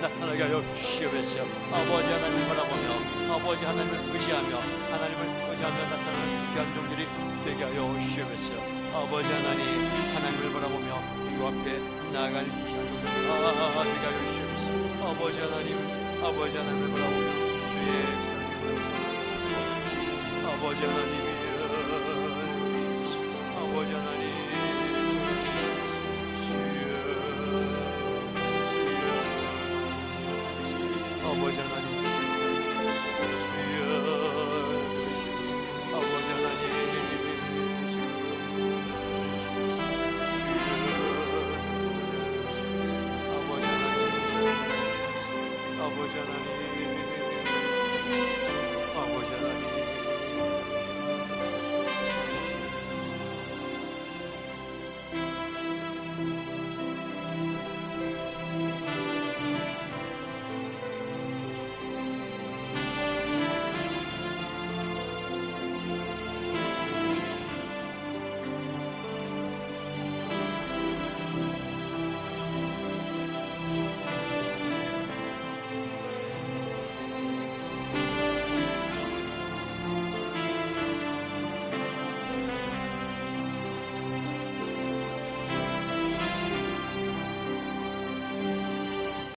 B: 나타나게 하여 주시옵소서. 아버지 하나님을 바라보며 아버지 하나님을 의지하며 하나님을 의지하며 나타나는 귀한 종들이 되게 하여 주시옵소서. 아버지 하나님 하나님을 바라보며 주 앞에 나아가는 귀한 종들 되게 하여 주시옵소서. 아버지 하나님을 바라보며 주의 역사를 보여주시옵소서. 아버지 하나님